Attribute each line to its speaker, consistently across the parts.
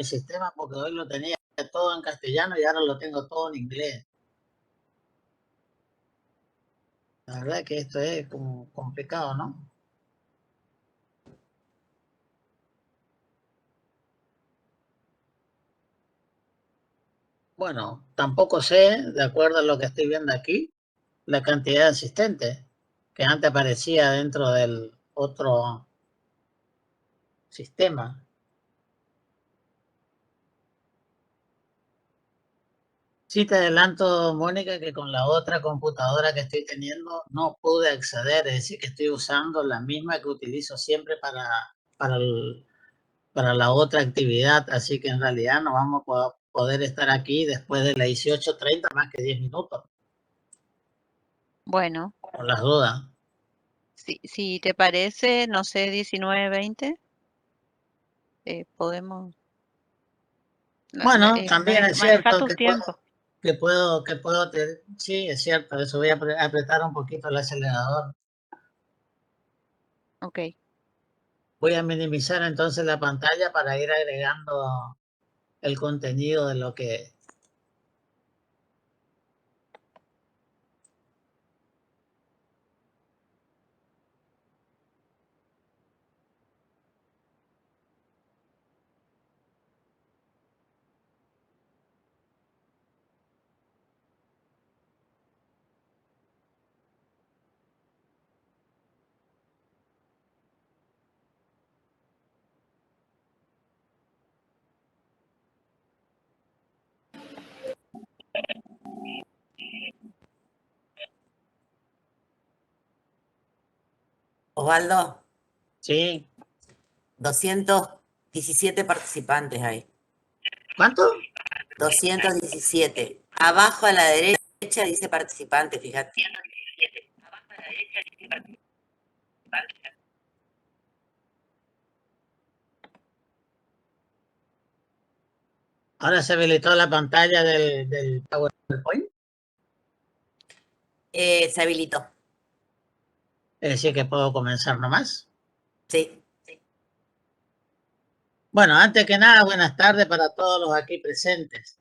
Speaker 1: el sistema porque hoy lo tenía todo en castellano y ahora lo tengo todo en inglés. La verdad que esto es como complicado, ¿no? Bueno, tampoco sé, de acuerdo a lo que estoy viendo aquí, la cantidad de asistentes que antes aparecía dentro del otro sistema. Sí te adelanto, Mónica, que con la otra computadora que estoy teniendo no pude acceder, es decir, que estoy usando la misma que utilizo siempre para la otra actividad, así que en realidad no vamos a poder estar aquí después de las 18:30 más que 10 minutos.
Speaker 2: Bueno.
Speaker 1: Por las dudas.
Speaker 2: Si te parece, no sé, 19:20, podemos...
Speaker 1: Bueno, también es
Speaker 2: manejar
Speaker 1: cierto
Speaker 2: tus tiempos.
Speaker 1: sí, es cierto, eso voy a apretar un poquito el acelerador.
Speaker 2: Ok.
Speaker 1: Voy a minimizar entonces la pantalla para ir agregando el contenido de lo que...
Speaker 3: Osvaldo.
Speaker 1: Sí.
Speaker 3: 217 participantes hay.
Speaker 1: ¿Cuánto?
Speaker 3: 217. Abajo a la derecha dice participante, fíjate. 217. Abajo a la derecha dice participante.
Speaker 1: ¿Ahora se habilitó la pantalla del PowerPoint?
Speaker 3: Se habilitó.
Speaker 1: Es decir, que puedo comenzar nomás.
Speaker 3: Sí.
Speaker 1: Bueno, antes que nada, buenas tardes para todos los aquí presentes.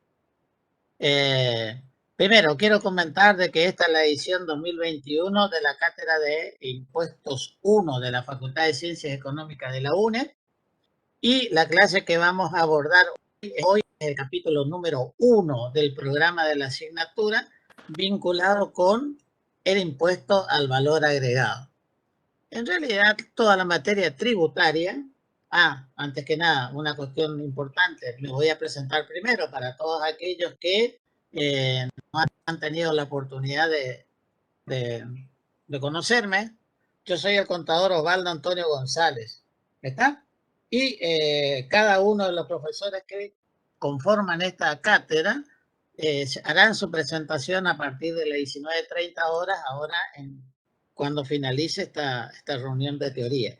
Speaker 1: Primero, quiero comentar de que esta es la edición 2021 de la Cátedra de Impuestos 1 de la Facultad de Ciencias Económicas de la UNED. Y la clase que vamos a abordar hoy es el capítulo número 1 del programa de la asignatura vinculado con el impuesto al valor agregado. En realidad, toda la materia tributaria, antes que nada, una cuestión importante, me voy a presentar primero para todos aquellos que no han tenido la oportunidad de conocerme. Yo soy el contador Osvaldo Antonio González, ¿está? Y cada uno de los profesores que conforman esta cátedra harán su presentación a partir de las 19:30 horas, ahora cuando finalice esta reunión de teoría.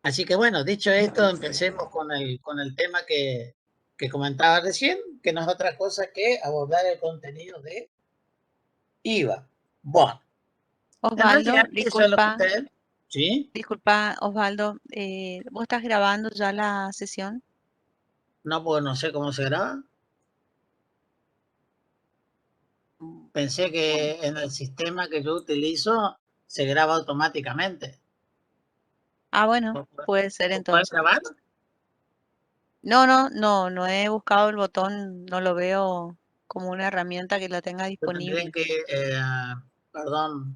Speaker 1: Así que bueno, dicho esto, empecemos con el tema que comentaba recién, que no es otra cosa que abordar el contenido de IVA. Bueno.
Speaker 2: Osvaldo, disculpa.
Speaker 1: ¿Sí?
Speaker 2: Disculpa, Osvaldo, ¿vos estás grabando ya la sesión?
Speaker 1: No, pues no sé cómo se graba. Pensé que en el sistema que yo utilizo se graba automáticamente.
Speaker 2: Bueno, puede ser entonces.
Speaker 1: ¿Puedes grabar?
Speaker 2: No he buscado el botón, no lo veo como una herramienta que la tenga disponible.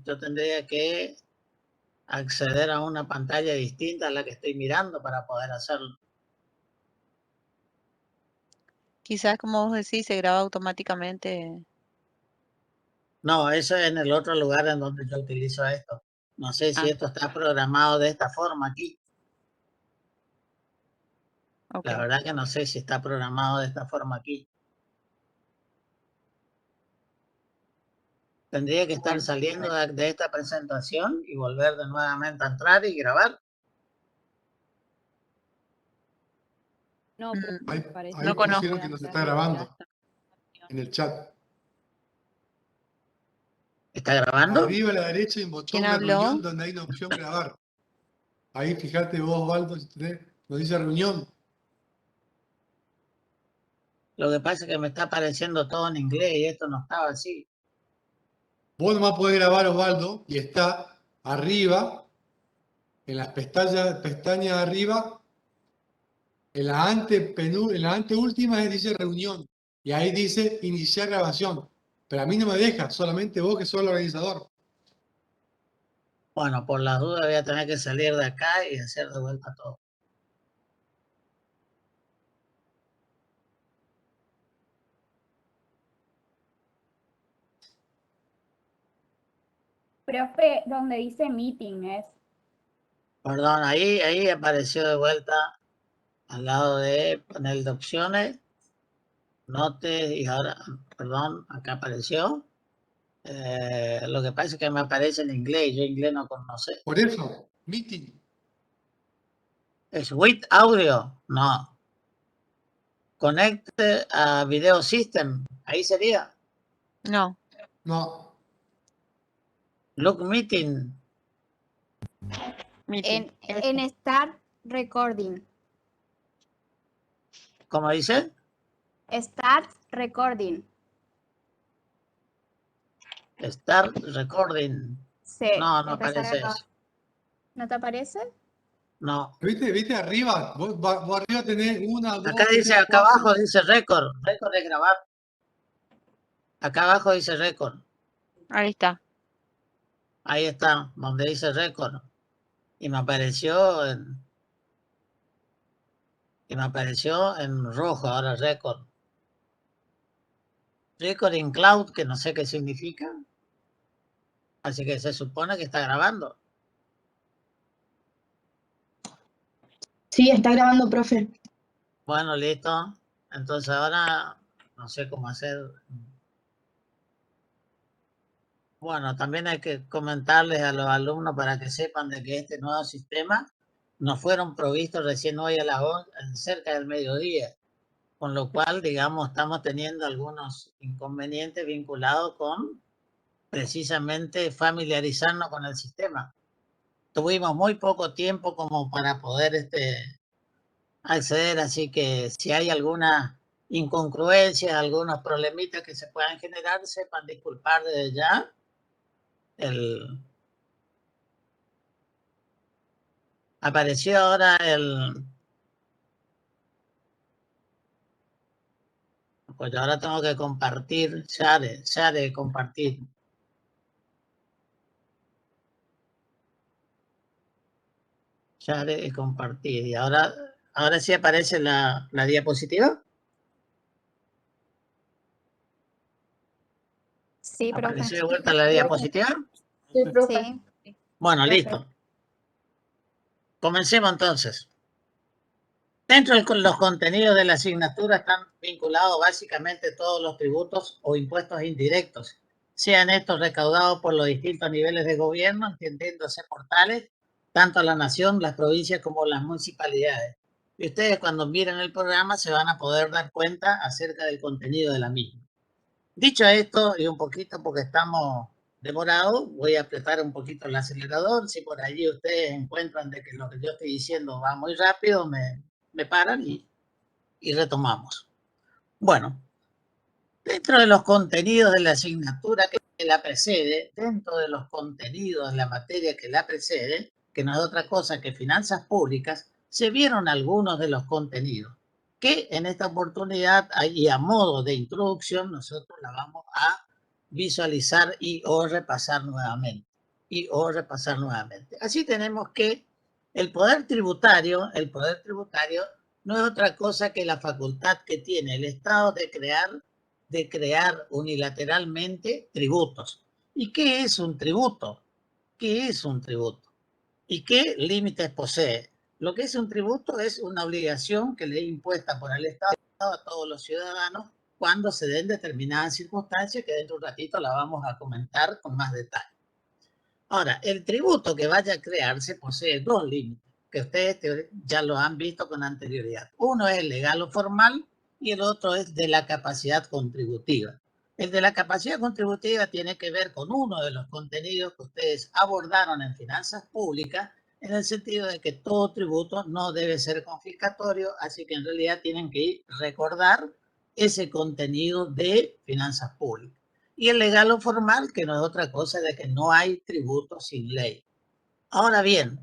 Speaker 1: Yo tendría que acceder a una pantalla distinta a la que estoy mirando para poder hacerlo.
Speaker 2: Quizás, como vos decís, se graba automáticamente.
Speaker 1: No, eso es en el otro lugar en donde yo utilizo esto. No sé si esto está programado de esta forma aquí.
Speaker 2: Okay.
Speaker 1: La verdad que no sé si está programado de esta forma aquí. Tendría que estar saliendo de esta presentación y volver de nuevamente a entrar y grabar.
Speaker 4: No,
Speaker 5: ahí pusieron que nos está grabando en el chat.
Speaker 1: ¿Está grabando?
Speaker 5: Arriba a la derecha hay un botón de reunión donde hay una opción grabar. Ahí fíjate vos, Osvaldo, nos dice reunión.
Speaker 1: Lo que pasa es que me está apareciendo todo en inglés y esto no estaba así.
Speaker 5: Vos nomás podés grabar, Osvaldo, y está arriba, en las pestañas de arriba, en la anteúltima dice reunión. Y ahí dice iniciar grabación. Pero a mí no me deja, solamente vos que sos el organizador.
Speaker 1: Bueno, por las dudas voy a tener que salir de acá y hacer de vuelta todo.
Speaker 4: Profe, donde dice meeting es.
Speaker 1: Perdón, ahí apareció de vuelta al lado de panel de opciones, notes y ahora, perdón, acá apareció. Lo que pasa es que me aparece en inglés, yo inglés no conozco.
Speaker 5: Por eso, meeting.
Speaker 1: ¿Es with audio? No. Connect a video system, ahí sería.
Speaker 2: No.
Speaker 5: No.
Speaker 1: Look meeting.
Speaker 2: Meeting.
Speaker 4: En Start Recording.
Speaker 1: ¿Cómo dice?
Speaker 4: Start Recording.
Speaker 1: Start recording.
Speaker 4: Sí.
Speaker 1: No, no
Speaker 4: empezar
Speaker 1: aparece
Speaker 4: acá.
Speaker 1: eso.
Speaker 4: ¿No te aparece?
Speaker 1: No.
Speaker 5: ¿Viste arriba? Vos arriba tenés una, dos,
Speaker 1: Acá
Speaker 5: tres,
Speaker 1: dice, acá
Speaker 5: cuatro.
Speaker 1: abajo dice récord. Récord es grabar. Acá abajo dice récord.
Speaker 2: Ahí está.
Speaker 1: Ahí está, donde dice récord. Y me apareció en rojo ahora récord. Record in cloud, que no sé qué significa. Así que se supone que está grabando.
Speaker 6: Sí, está grabando, profe.
Speaker 1: Bueno, listo. Entonces ahora no sé cómo hacer. Bueno, también hay que comentarles a los alumnos para que sepan de que este nuevo sistema nos fueron provistos recién hoy a las 11, cerca del mediodía, con lo cual, digamos, estamos teniendo algunos inconvenientes vinculados con precisamente familiarizarnos con el sistema. Tuvimos muy poco tiempo como para poder acceder, así que si hay alguna incongruencia, algunos problemitas que se puedan generar, sepan disculpar desde ya. Apareció ahora pues ahora tengo que compartir, share, compartir. Share y compartir. Y ahora sí aparece la diapositiva.
Speaker 4: Sí, profe.
Speaker 1: ¿Apareció de vuelta la diapositiva?
Speaker 6: Sí, profe.
Speaker 4: Sí.
Speaker 1: Bueno, listo. Comencemos entonces. Dentro de los contenidos de la asignatura están vinculados básicamente todos los tributos o impuestos indirectos, sean estos recaudados por los distintos niveles de gobierno, entendiéndose por tales, tanto la nación, las provincias como las municipalidades. Y ustedes cuando miren el programa se van a poder dar cuenta acerca del contenido de la misma. Dicho esto, y un poquito porque estamos demorados, voy a apretar un poquito el acelerador. Si por allí ustedes encuentran de que lo que yo estoy diciendo va muy rápido, me paran y retomamos. Bueno, dentro de los contenidos de la asignatura que la precede, dentro de los contenidos de la materia que la precede, que no es otra cosa que finanzas públicas, se vieron algunos de los contenidos que en esta oportunidad y a modo de introducción nosotros la vamos a visualizar y o repasar nuevamente. Así tenemos que el poder tributario no es otra cosa que la facultad que tiene el Estado de crear unilateralmente tributos. ¿Y qué es un tributo? ¿Qué es un tributo? ¿Y qué límites posee? Lo que es un tributo es una obligación que le es impuesta por el Estado a todos los ciudadanos cuando se den determinadas circunstancias que dentro de un ratito la vamos a comentar con más detalle. Ahora, el tributo que vaya a crearse posee dos límites que ustedes ya lo han visto con anterioridad. Uno es legal o formal y el otro es de la capacidad contributiva. El de la capacidad contributiva tiene que ver con uno de los contenidos que ustedes abordaron en finanzas públicas, en el sentido de que todo tributo no debe ser confiscatorio, así que en realidad tienen que recordar ese contenido de finanzas públicas. Y el legal o formal, que no es otra cosa de que no hay tributo sin ley. Ahora bien,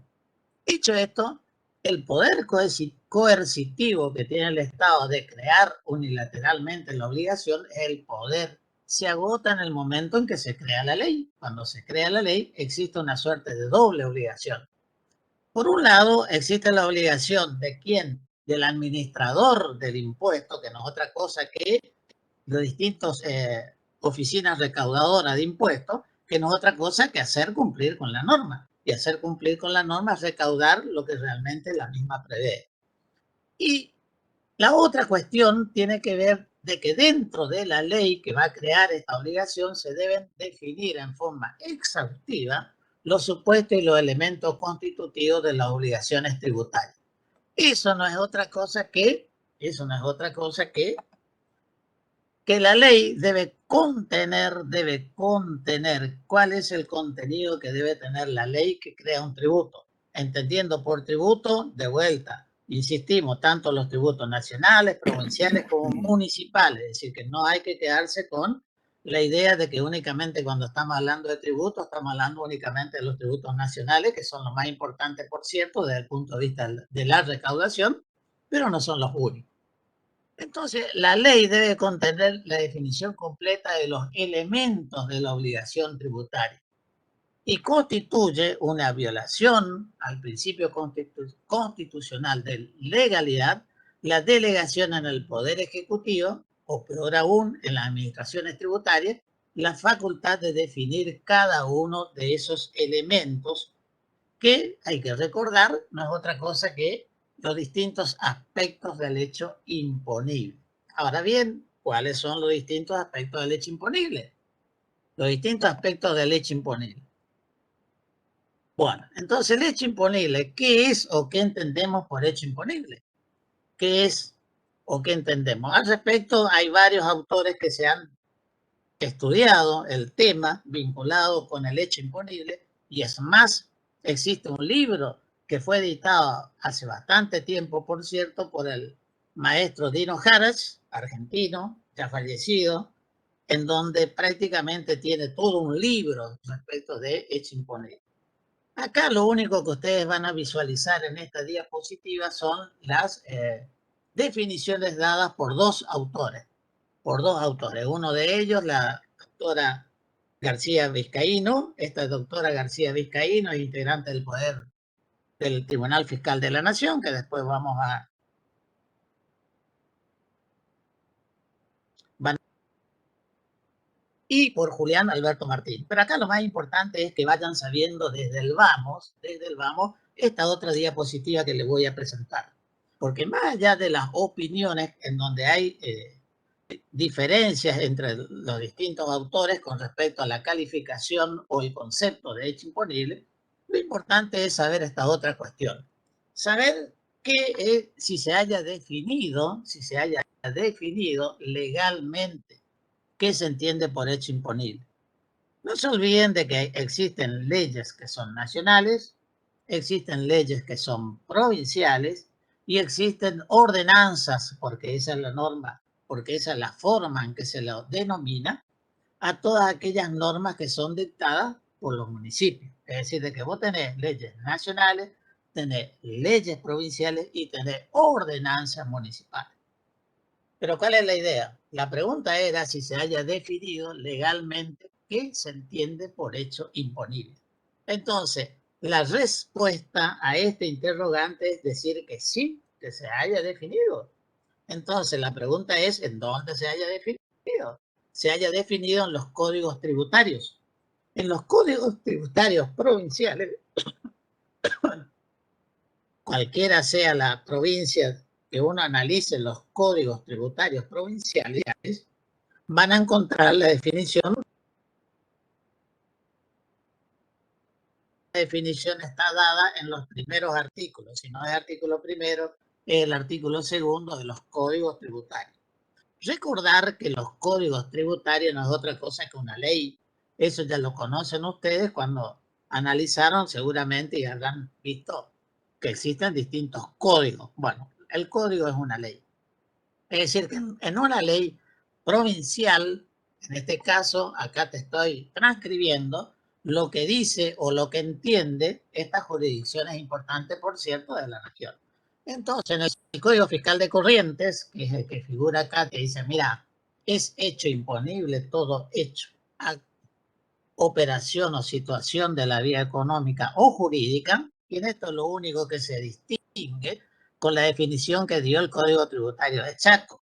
Speaker 1: dicho esto, el poder coercitivo que tiene el Estado de crear unilateralmente la obligación, el poder se agota en el momento en que se crea la ley. Cuando se crea la ley, existe una suerte de doble obligación. Por un lado, existe la obligación de quién, del administrador del impuesto, que no es otra cosa que de distintas oficinas recaudadoras de impuestos, que no es otra cosa que hacer cumplir con la norma. Y hacer cumplir con la norma es recaudar lo que realmente la misma prevé. Y la otra cuestión tiene que ver de que dentro de la ley que va a crear esta obligación se deben definir en forma exhaustiva los supuestos y los elementos constitutivos de las obligaciones tributarias. Eso no es otra cosa que la ley debe contener cuál es el contenido que debe tener la ley que crea un tributo. Entendiendo por tributo, de vuelta, insistimos, tanto los tributos nacionales, provinciales como municipales. Es decir, que no hay que quedarse con la idea de que únicamente cuando estamos hablando de tributos, estamos hablando únicamente de los tributos nacionales, que son los más importantes, por cierto, desde el punto de vista de la recaudación, pero no son los únicos. Entonces, la ley debe contener la definición completa de los elementos de la obligación tributaria y constituye una violación al principio constitucional de legalidad la delegación en el Poder Ejecutivo, o peor aún, en las administraciones tributarias, la facultad de definir cada uno de esos elementos que, hay que recordar, no es otra cosa que los distintos aspectos del hecho imponible. Ahora bien, ¿cuáles son los distintos aspectos del hecho imponible? Los distintos aspectos del hecho imponible. Bueno, entonces el hecho imponible, ¿qué es o qué entendemos por hecho imponible? ¿Qué es o qué entendemos? Al respecto, hay varios autores que se han estudiado el tema vinculado con el hecho imponible, y es más, existe un libro que fue editado hace bastante tiempo, por cierto, por el maestro Dino Harach, argentino, ya fallecido, en donde prácticamente tiene todo un libro respecto de hecho imponible. Acá lo único que ustedes van a visualizar en esta diapositiva son las definiciones dadas por dos autores. Uno de ellos, la doctora García Vizcaíno. Esta doctora García Vizcaíno es integrante del poder del Tribunal Fiscal de la Nación, que después vamos a... y por Julián Alberto Martín. Pero acá lo más importante es que vayan sabiendo desde el vamos, esta otra diapositiva que les voy a presentar. Porque más allá de las opiniones en donde hay diferencias entre los distintos autores con respecto a la calificación o el concepto de hecho imponible, lo importante es saber esta otra cuestión. Saber que si se haya definido legalmente qué se entiende por hecho imponible. No se olviden de que existen leyes que son nacionales, existen leyes que son provinciales y existen ordenanzas, porque esa es la norma, porque esa es la forma en que se lo denomina, a todas aquellas normas que son dictadas por los municipios. Es decir, de que vos tenés leyes nacionales, tenés leyes provinciales y tenés ordenanzas municipales. Pero ¿cuál es la idea? La pregunta era si se haya definido legalmente qué se entiende por hecho imponible. Entonces, la respuesta a este interrogante es decir que sí, que se haya definido. Entonces, la pregunta es ¿en dónde se haya definido? Se haya definido en los códigos tributarios. En los códigos tributarios provinciales, cualquiera sea la provincia que uno analice los códigos tributarios provinciales, van a encontrar la definición. La definición está dada en los primeros artículos. Si no es artículo primero, es el artículo segundo de los códigos tributarios. Recordar que los códigos tributarios no es otra cosa que una ley. Eso ya lo conocen ustedes cuando analizaron seguramente y habrán visto que existen distintos códigos. Bueno, el código es una ley. Es decir, que en una ley provincial, en este caso, acá te estoy transcribiendo lo que dice o lo que entiende esta jurisdicción es importante, por cierto, de la región. Entonces, en el Código Fiscal de Corrientes, que es el que figura acá, que dice, mira, es hecho imponible todo hecho, operación o situación de la vía económica o jurídica, y en esto es lo único que se distingue con la definición que dio el Código Tributario de Chaco.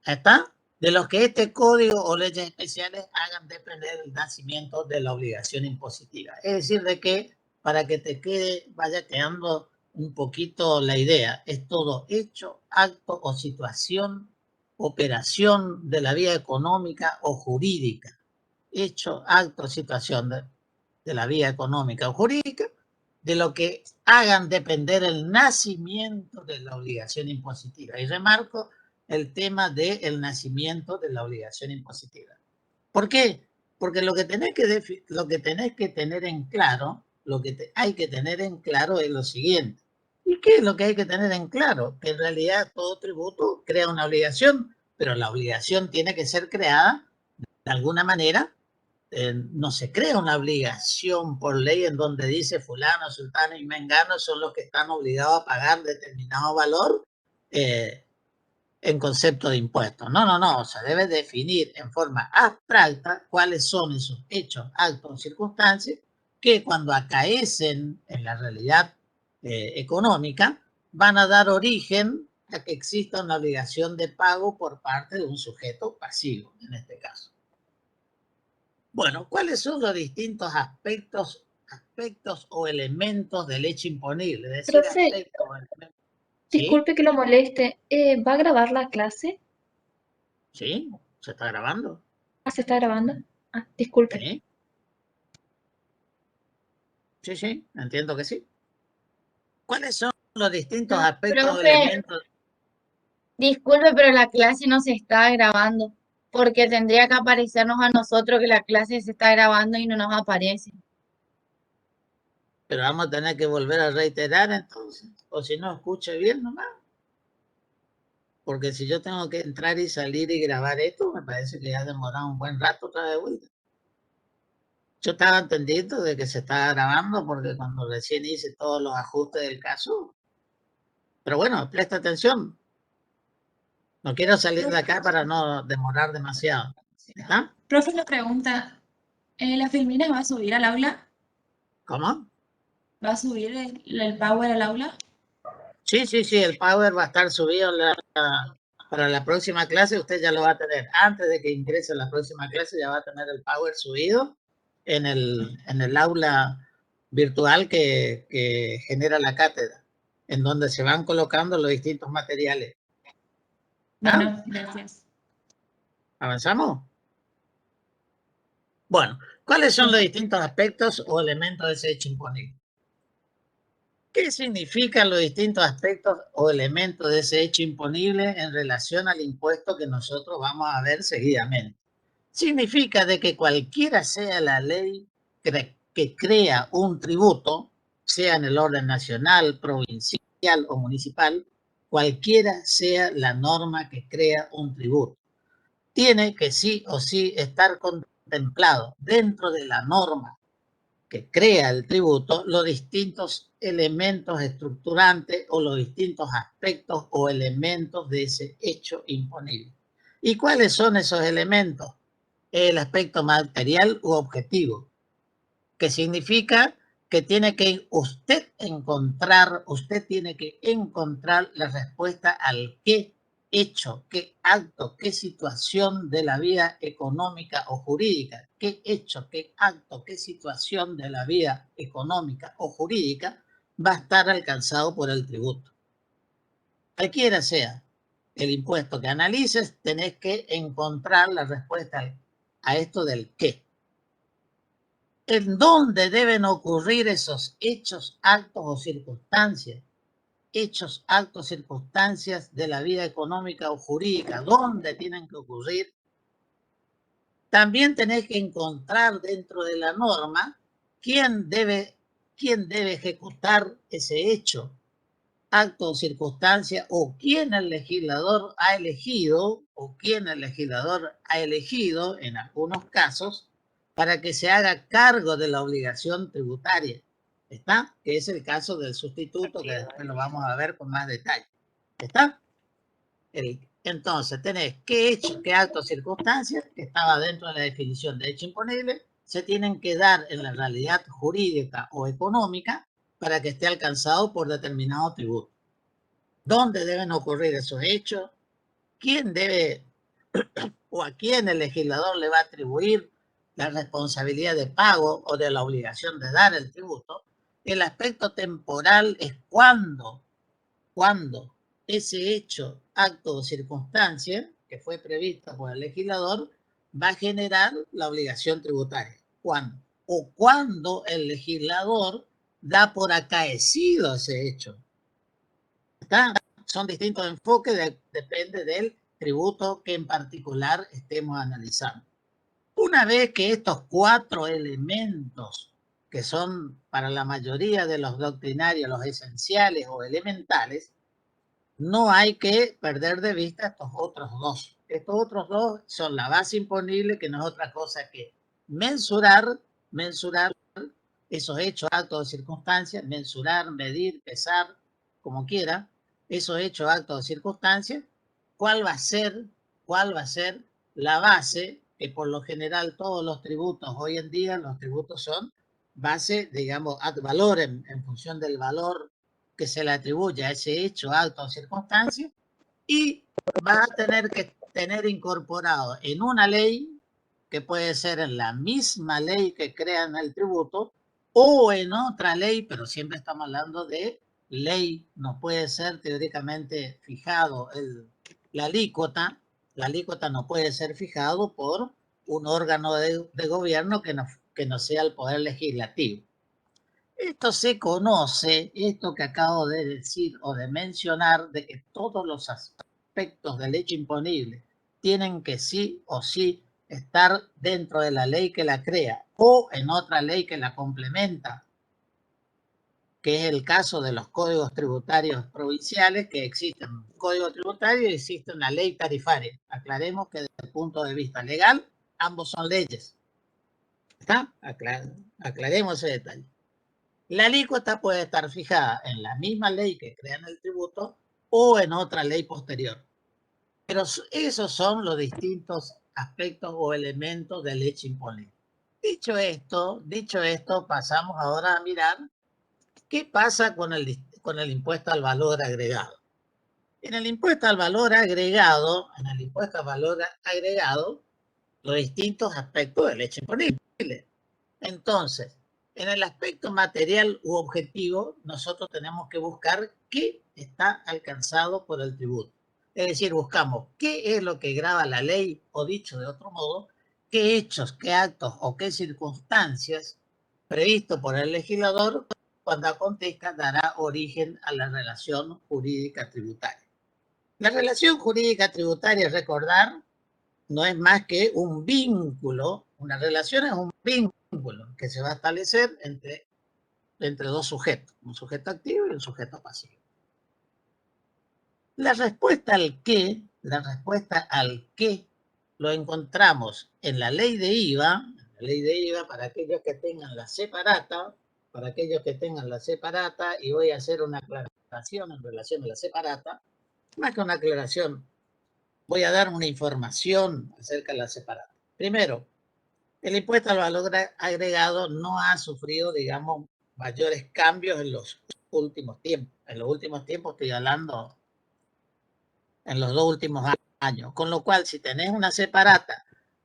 Speaker 1: ¿Está? De los que este código o leyes especiales hagan depender el nacimiento de la obligación impositiva. Es decir, de que para que te quede, vaya quedando un poquito la idea, es todo hecho, acto o situación, operación de la vía económica o jurídica. Hecho, acto, situación de la vía económica o jurídica, de lo que hagan depender el nacimiento de la obligación impositiva. Y remarco el tema del nacimiento de la obligación impositiva. ¿Por qué? Porque lo que tenés que tener en claro, hay que tener en claro es lo siguiente. ¿Y qué es lo que hay que tener en claro? Que en realidad todo tributo crea una obligación, pero la obligación tiene que ser creada de alguna manera. No se crea una obligación por ley en donde dice fulano, sultano y mengano son los que están obligados a pagar determinado valor en concepto de impuestos. No, se debe definir en forma abstracta cuáles son esos hechos, actos, circunstancias que cuando acaecen en la realidad económica van a dar origen a que exista una obligación de pago por parte de un sujeto pasivo, en este caso. Bueno, ¿cuáles son los distintos aspectos o elementos del hecho imponible? Es decir,
Speaker 6: Profe,
Speaker 1: aspectos o elementos. ¿Sí?
Speaker 6: disculpe que lo moleste. ¿Va a grabar la clase?
Speaker 1: ¿Sí? ¿Se está grabando?
Speaker 6: Ah, ¿se está grabando? Ah, disculpe.
Speaker 1: Sí. Sí, entiendo que sí. ¿Cuáles son los distintos
Speaker 7: No,
Speaker 1: aspectos o
Speaker 7: profe,
Speaker 1: elementos?
Speaker 7: disculpe, pero la clase no se está grabando, porque tendría que aparecernos a nosotros que la clase se está grabando y no nos aparece.
Speaker 1: Pero vamos a tener que volver a reiterar entonces, o si no, escuche bien nomás. Porque si yo tengo que entrar y salir y grabar esto, me parece que ya ha demorado un buen rato otra vez de vuelta. Yo estaba entendiendo de que se estaba grabando porque cuando recién hice todos los ajustes del caso. Pero bueno, presta atención. No quiero salir de acá para no demorar demasiado. ¿Está?
Speaker 8: Profe, la pregunta, ¿la Filmina va a subir al aula?
Speaker 1: ¿Cómo?
Speaker 8: ¿Va a subir el Power al aula?
Speaker 1: Sí, el Power va a estar subido para la próxima clase. Usted ya lo va a tener. Antes de que ingrese a la próxima clase ya va a tener el Power subido en el aula virtual que genera la cátedra, en donde se van colocando los distintos materiales.
Speaker 8: Bueno, gracias.
Speaker 1: ¿Avanzamos? Bueno, ¿cuáles son los distintos aspectos o elementos de ese hecho imponible? ¿Qué significan los distintos aspectos o elementos de ese hecho imponible en relación al impuesto que nosotros vamos a ver seguidamente? Significa de que cualquiera sea la ley que crea un tributo, sea en el orden nacional, provincial o municipal, cualquiera sea la norma que crea un tributo, tiene que sí o sí estar contemplado dentro de la norma que crea el tributo los distintos elementos estructurantes o los distintos aspectos o elementos de ese hecho imponible. ¿Y cuáles son esos elementos? El aspecto material u objetivo, que significa que usted tiene que encontrar la respuesta al qué hecho, qué acto, qué situación de la vida económica o jurídica, qué hecho, qué acto, qué situación de la vida económica o jurídica va a estar alcanzado por el tributo. Cualquiera sea el impuesto que analices, tenés que encontrar la respuesta a esto del qué. ¿En dónde deben ocurrir esos hechos, actos o circunstancias? Hechos, actos, circunstancias de la vida económica o jurídica, ¿dónde tienen que ocurrir? También tenés que encontrar dentro de la norma quién debe ejecutar ese hecho, acto o circunstancia o quién el legislador ha elegido en algunos casos para que se haga cargo de la obligación tributaria. ¿Está? Que es el caso del sustituto, que después lo vamos a ver con más detalle. ¿Está? Entonces, tenés qué hecho, qué acto o circunstancias, que estaba dentro de la definición de hecho imponible, se tienen que dar en la realidad jurídica o económica para que esté alcanzado por determinado tributo. ¿Dónde deben ocurrir esos hechos? ¿Quién debe o a quién el legislador le va a atribuir la responsabilidad de pago o de la obligación de dar el tributo? El aspecto temporal es cuando ese hecho, acto o circunstancia que fue prevista por el legislador va a generar la obligación tributaria. ¿Cuándo? O cuando el legislador da por acaecido ese hecho. ¿Está? Son distintos enfoques, depende del tributo que en particular estemos analizando. Una vez que estos 4 elementos, que son para la mayoría de los doctrinarios los esenciales o elementales, no hay que perder de vista estos otros 2. Estos otros 2 son la base imponible, que no es otra cosa que mensurar esos hechos, actos o circunstancias, mensurar, medir, pesar, como quiera, esos hechos, actos o circunstancias, cuál va a ser la base, que por lo general todos los tributos, hoy en día los tributos son base, digamos, ad valorem, en función del valor que se le atribuye a ese hecho, acto o circunstancia, y va a tener que tener incorporado en una ley, que puede ser en la misma ley que crean el tributo, o en otra ley, pero siempre estamos hablando de ley, no puede ser teóricamente fijado la alícuota no puede ser fijado por un órgano de gobierno que no sea el Poder Legislativo. Esto se conoce, esto que acabo de decir o de mencionar, de que todos los aspectos del hecho imponible tienen que sí o sí estar dentro de la ley que la crea o en otra ley que la complementa, que es el caso de los códigos tributarios provinciales, que existen un código tributario y existe una ley tarifaria. Aclaremos que desde el punto de vista legal, ambos son leyes. ¿Está? Aclaremos ese detalle. La alícuota puede estar fijada en la misma ley que crean el tributo o en otra ley posterior. Pero esos son los distintos aspectos o elementos del hecho imponible. Dicho esto, pasamos ahora a mirar qué pasa con el impuesto al valor agregado. En el impuesto al valor agregado, los distintos aspectos del hecho imponible. Entonces, en el aspecto material u objetivo, nosotros tenemos que buscar qué está alcanzado por el tributo. Es decir, buscamos qué es lo que grava la ley, o dicho de otro modo, qué hechos, qué actos o qué circunstancias previstos por el legislador cuando acontezca dará origen a la relación jurídica tributaria. La relación jurídica tributaria, recordar, no es más que un vínculo. Una relación es un vínculo que se va a establecer entre 2 sujetos, un sujeto activo y un sujeto pasivo. La respuesta al qué lo encontramos en la ley de IVA, para aquellos que tengan la separata, y voy a hacer una aclaración en relación a la separata, más que una aclaración, voy a dar una información acerca de la separata. Primero, el impuesto al valor agregado no ha sufrido, digamos, mayores cambios en los últimos tiempos. En los últimos tiempos estoy hablando en los 2 últimos años. Con lo cual, si tenés una separata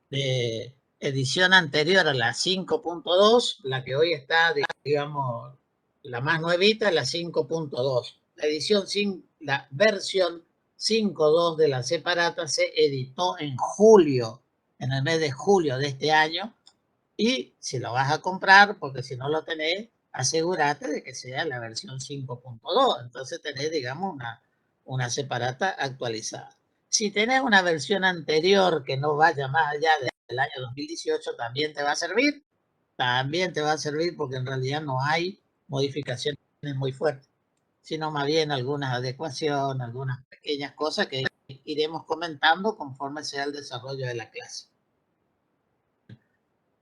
Speaker 1: de edición anterior a la 5.2, la que hoy está, digamos, la más nuevita, la 5.2. La versión 5.2 de la separata se editó en el mes de julio de este año, y si lo vas a comprar, porque si no lo tenés, asegúrate de que sea la versión 5.2. Entonces tenés, digamos, una separata actualizada. Si tenés una versión anterior que no vaya más allá del año 2018, también te va a servir. Porque en realidad no hay modificaciones muy fuertes. sino más bien algunas adecuaciones, algunas pequeñas cosas que iremos comentando conforme sea el desarrollo de la clase.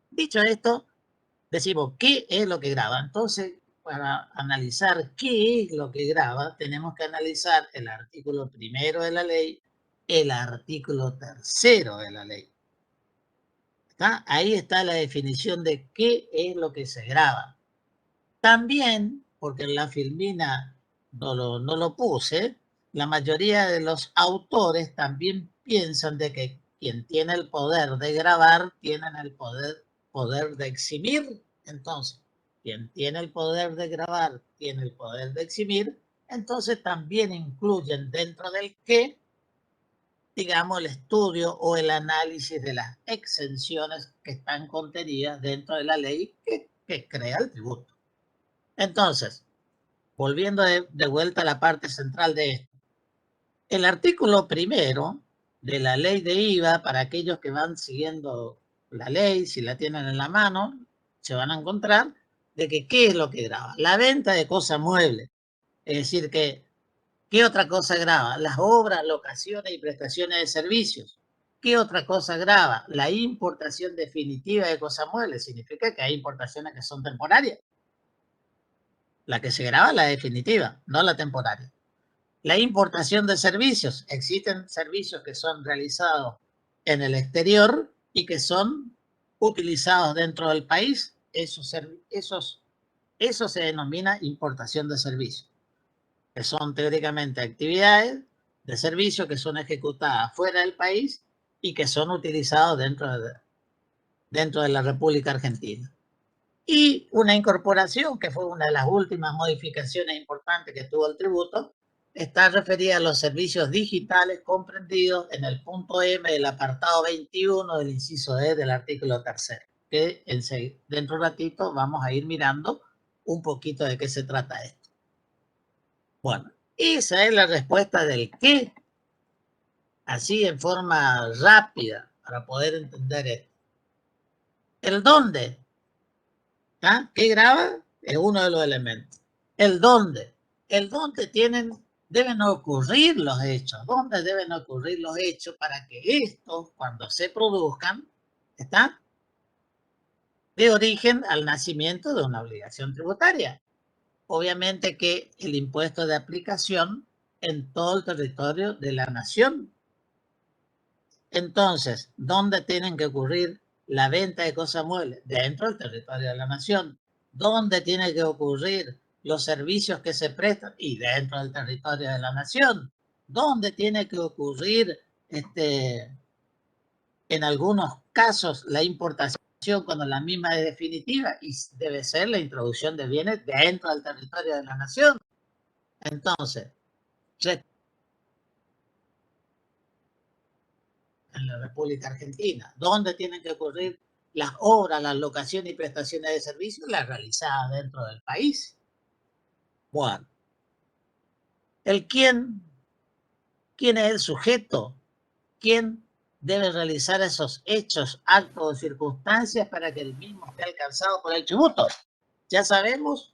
Speaker 1: Dicho esto, decimos, ¿qué es lo que graba? Entonces, para analizar qué es lo que graba, tenemos que analizar el artículo 1 de la ley, el artículo 3 de la ley. ¿Está? Ahí está la definición de qué es lo que se graba. También, porque en la filmina no lo puse, la mayoría de los autores también piensan de que quien tiene el poder de grabar, tienen el poder de eximir. Entonces, quien tiene el poder de grabar, tiene el poder de eximir. Entonces, también incluyen dentro del qué, digamos, el estudio o el análisis de las exenciones que están contenidas dentro de la ley que crea el tributo. Entonces, volviendo de vuelta a la parte central de esto, el artículo 1 de la ley de IVA, para aquellos que van siguiendo la ley, si la tienen en la mano, se van a encontrar de que ¿qué es lo que grava? La venta de cosas muebles. Es decir, que ¿qué otra cosa grava? Las obras, locaciones y prestaciones de servicios. ¿Qué otra cosa grava? La importación definitiva de cosas muebles. Significa que hay importaciones que son temporarias. La que se graba es la definitiva, no la temporaria. La importación de servicios. Existen servicios que son realizados en el exterior y que son utilizados dentro del país. Eso se denomina importación de servicios, que son teóricamente actividades de servicio que son ejecutadas fuera del país y que son utilizados dentro de la República Argentina. Y una incorporación, que fue una de las últimas modificaciones importantes que tuvo el tributo, está referida a los servicios digitales comprendidos en el punto M del apartado 21 del inciso E del artículo 3, que dentro de un ratito vamos a ir mirando un poquito de qué se trata esto. Bueno, esa es la respuesta del qué, así en forma rápida para poder entender esto. El dónde. ¿Ah? ¿Qué graba? Es uno de los elementos. El dónde. El dónde deben ocurrir los hechos. ¿Dónde deben ocurrir los hechos para que estos, cuando se produzcan, ¿está? De origen al nacimiento de una obligación tributaria. Obviamente que el impuesto de aplicación en todo el territorio de la nación. Entonces, ¿dónde tienen que ocurrir la venta de cosas muebles? Dentro del territorio de la nación. ¿Dónde tiene que ocurrir los servicios que se prestan? Y dentro del territorio de la nación. ¿Dónde tiene que ocurrir, en algunos casos, la importación cuando la misma es definitiva? Y debe ser la introducción de bienes dentro del territorio de la nación. Entonces, en la República Argentina, ¿dónde tienen que ocurrir las obras, las locaciones y prestaciones de servicios? Las realizadas dentro del país. Bueno, ¿quién es el sujeto? ¿Quién debe realizar esos hechos, actos o circunstancias para que el mismo esté alcanzado por el tributo? Ya sabemos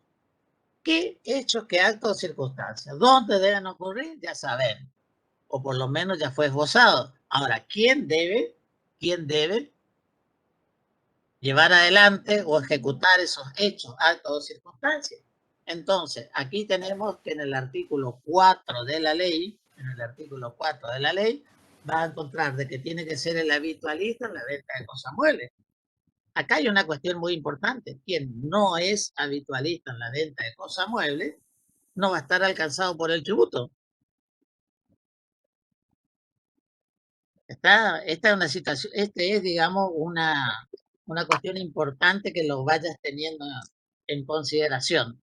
Speaker 1: qué hechos, qué actos o circunstancias. ¿Dónde deben ocurrir? Ya sabemos. O por lo menos ya fue esbozado. Ahora, ¿quién debe llevar adelante o ejecutar esos hechos, actos o circunstancias? Entonces, aquí tenemos que en el artículo 4 de la ley, va a encontrar de que tiene que ser el habitualista en la venta de cosas muebles. Acá hay una cuestión muy importante. Quien no es habitualista en la venta de cosas muebles no va a estar alcanzado por el tributo. Esta es una situación, digamos, una cuestión importante que lo vayas teniendo en consideración.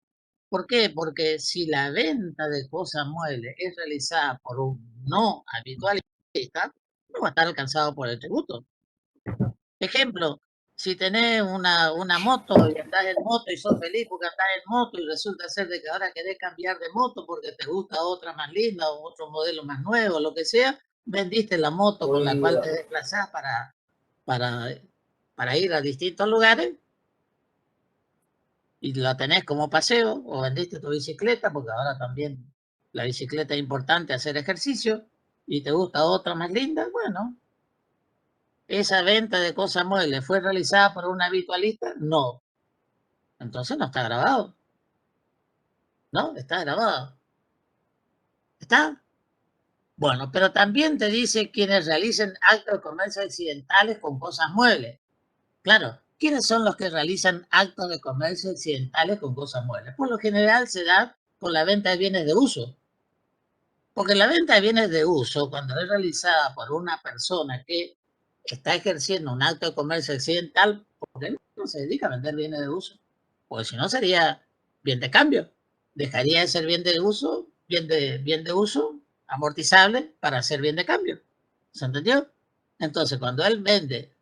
Speaker 1: ¿Por qué? Porque si la venta de cosas muebles es realizada por un no habitualista, no va a estar alcanzado por el tributo. Ejemplo, si tenés una moto y andás en moto y sos feliz porque andás en moto y resulta ser de que ahora querés cambiar de moto porque te gusta otra más linda o otro modelo más nuevo, lo que sea, vendiste la moto con la cual te desplazás para ir a distintos lugares, y la tenés como paseo, o vendiste tu bicicleta, porque ahora también la bicicleta es importante hacer ejercicio, y te gusta otra más linda, bueno, ¿esa venta de cosas muebles fue realizada por un habitualista? No. Entonces no está grabado. ¿No? Está grabado. ¿Está? Bueno, pero también te dice quienes realicen actos de comercio accidentales con cosas muebles. Claro, ¿quiénes son los que realizan actos de comercio accidentales con cosas muebles? Por lo general se da con la venta de bienes de uso. Porque la venta de bienes de uso, cuando es realizada por una persona que está ejerciendo un acto de comercio accidental, porque no se dedica a vender bienes de uso, porque si no sería bien de cambio. Dejaría de ser bien de uso, bien de uso, amortizable, para ser bien de cambio. ¿Se entendió? Entonces, cuando él vende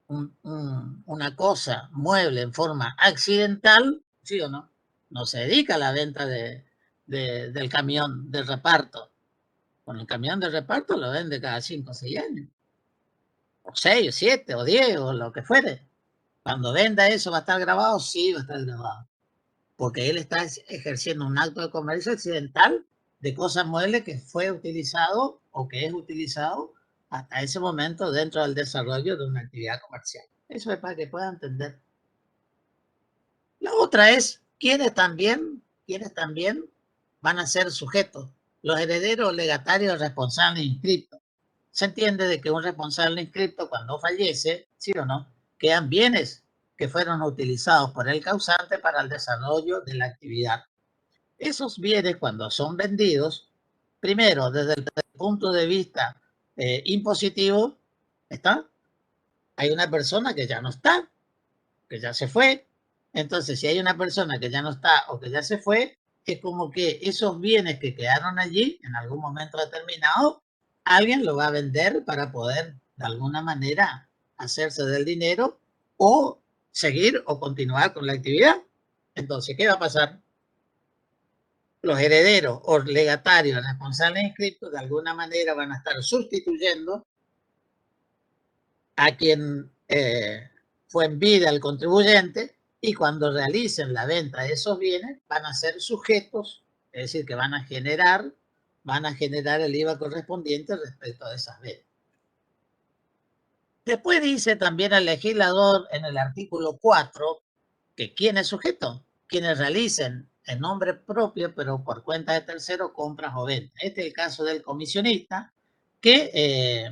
Speaker 1: una cosa mueble en forma accidental, ¿sí o no? No se dedica a la venta del camión de reparto. Con el camión de reparto lo vende cada 5 o 6 años. O 6, o 7, o 10, o lo que fuere. Cuando venda eso, ¿va a estar grabado? Sí, va a estar grabado. Porque él está ejerciendo un acto de comercio accidental de cosas muebles que fue utilizado o que es utilizado hasta ese momento dentro del desarrollo de una actividad comercial. Eso es para que puedan entender. La otra es quiénes también van a ser sujetos. Los herederos, legatarios, responsables inscriptos. Se entiende de que un responsable inscripto cuando fallece, sí o no, quedan bienes que fueron utilizados por el causante para el desarrollo de la actividad. Esos bienes cuando son vendidos, primero desde el punto de vista impositivo, ¿está? Hay una persona que ya no está, que ya se fue. Entonces, si hay una persona que ya no está o que ya se fue, es como que esos bienes que quedaron allí en algún momento determinado, alguien lo va a vender para poder de alguna manera hacerse del dinero o seguir o continuar con la actividad. Entonces, ¿qué va a pasar? Los herederos o legatarios responsables inscritos de alguna manera van a estar sustituyendo a quien fue en vida el contribuyente, y cuando realicen la venta de esos bienes van a ser sujetos, es decir, que van a generar el IVA correspondiente respecto a esas ventas. Después dice también el legislador en el artículo 4 que ¿quién es sujeto? Quienes realicen en nombre propio, pero por cuenta de tercero, compras o ventas. Este es el caso del comisionista, que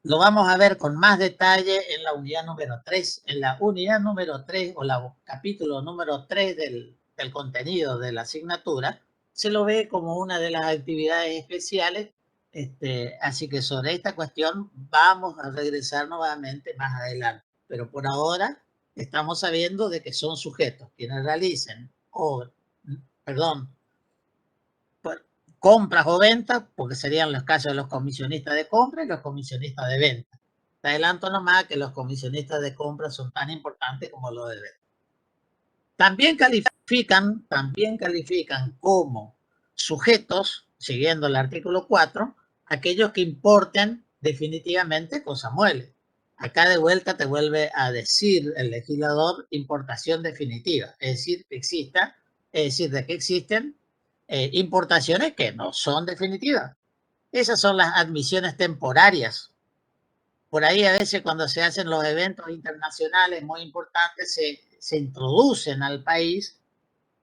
Speaker 1: lo vamos a ver con más detalle en la unidad número 3. En la unidad número 3 o la capítulo número 3 del contenido de la asignatura, se lo ve como una de las actividades especiales. Así que sobre esta cuestión vamos a regresar nuevamente más adelante. Pero por ahora estamos sabiendo de que son sujetos quienes realicen, compras o ventas, porque serían los casos de los comisionistas de compra y los comisionistas de venta. Te adelanto nomás que los comisionistas de compra son tan importantes como los de venta. También califican como sujetos, siguiendo el artículo 4, aquellos que importen definitivamente cosas muebles. Acá de vuelta te vuelve a decir el legislador importación definitiva, es decir, que existen importaciones que no son definitivas. Esas son las admisiones temporarias. Por ahí a veces cuando se hacen los eventos internacionales muy importantes se introducen al país